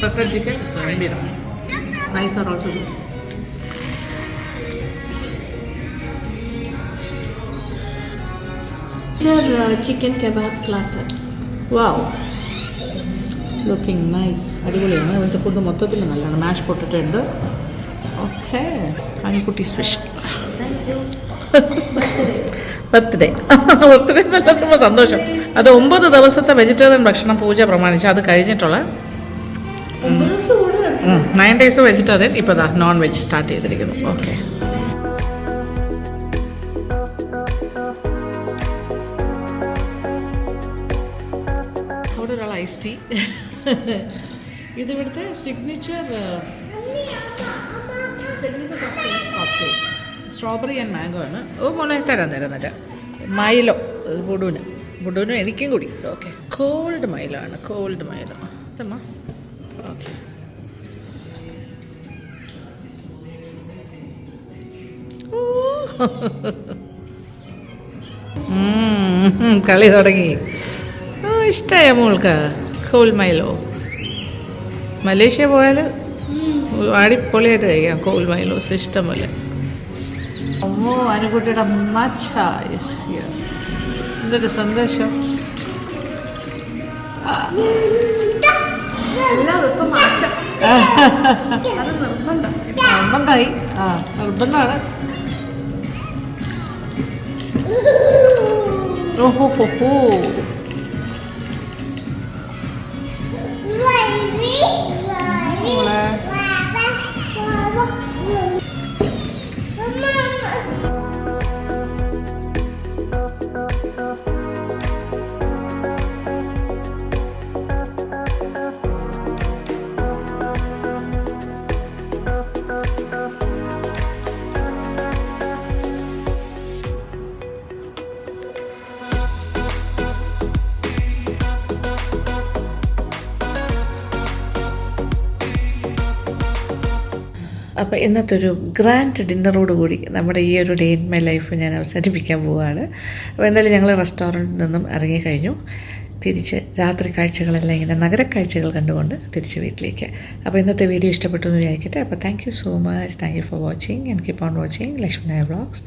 പെപ്പർ ചിക്കൻ ഗംഭീരം. Rice are also good. Chicken kebab platter. Wow, looking nice. അടിപൊളിയാണ്. ഇവിടുത്തെ ഫുഡ് മൊത്തത്തിൽ നല്ലതാണ്. മാഷ് പൊട്ടറ്റോ ഉണ്ട്, ഓക്കെ അനുക്കുട്ടി സ്പെഷ്യൽ ബർത്ത്ഡേ നല്ല സന്തോഷം. അത് 9 ദിവസത്തെ വെജിറ്റേറിയൻ ഭക്ഷണം പൂജ പ്രമാണിച്ച് അത് കഴിഞ്ഞിട്ടുള്ള 9 days വെജിറ്റേറിയൻ. ഇപ്പോൾ നോൺ വെജ് സ്റ്റാർട്ട് ചെയ്തിരിക്കുന്നു. ഓക്കെ, അവിടെ ഒരാൾ ഐസ് ടീ. ഇതിവിടുത്തെ സിഗ്നേച്ചർ സ്ട്രോബെറി ആൻഡ് മാംഗോ ആണ്. ഓ മോളെ തരാം. മൈലോ ബുഡൂനും എനിക്കും കൂടി. ഓക്കെ, കോൾഡ് മൈലോ ആണ്. കോൾഡ് മൈലോ അമ്മ. ഓക്കെ, കളി തുടങ്ങി. ഇഷ്ടമായ മോൾക്ക് കോൾഡ് മൈലോ. മലേഷ്യ പോയാൽ അടിപൊളിയായിട്ട് കഴിക്കാം കോൾഡ് മൈലോസ് ഇഷ്ടം പോലെ. അമ്മോ അനുകുട്ടിയുടെ മച്ച എന്തൊരു സന്തോഷം. എല്ലാ ദിവസവും നിർബന്ധമായി. നിർബന്ധമാണ്. ഓഹോ ഹോ ഹോ. അപ്പോൾ ഇന്നത്തെ ഒരു ഗ്രാൻഡ് ഡിന്നറോട് കൂടി നമ്മുടെ ഈ ഒരു ഡേ ഇൻ മൈ ലൈഫ് ഞാൻ അവസാനിപ്പിക്കാൻ പോവുകയാണ്. അപ്പോൾ എന്തായാലും ഞങ്ങൾ റെസ്റ്റോറൻറ്റിൽ നിന്നും ഇറങ്ങിക്കഴിഞ്ഞു. തിരിച്ച് രാത്രി കാഴ്ചകളെല്ലാം ഇങ്ങനെ നഗരക്കാഴ്ചകൾ കണ്ടുകൊണ്ട് തിരിച്ച് വീട്ടിലേക്ക്. അപ്പോൾ ഇന്നത്തെ വീഡിയോ ഇഷ്ടപ്പെട്ടു എന്ന് വിചാരിക്കട്ടെ. അപ്പോൾ thank you so much. Thank you for watching and keep on watching Lakshmi Nair vlogs.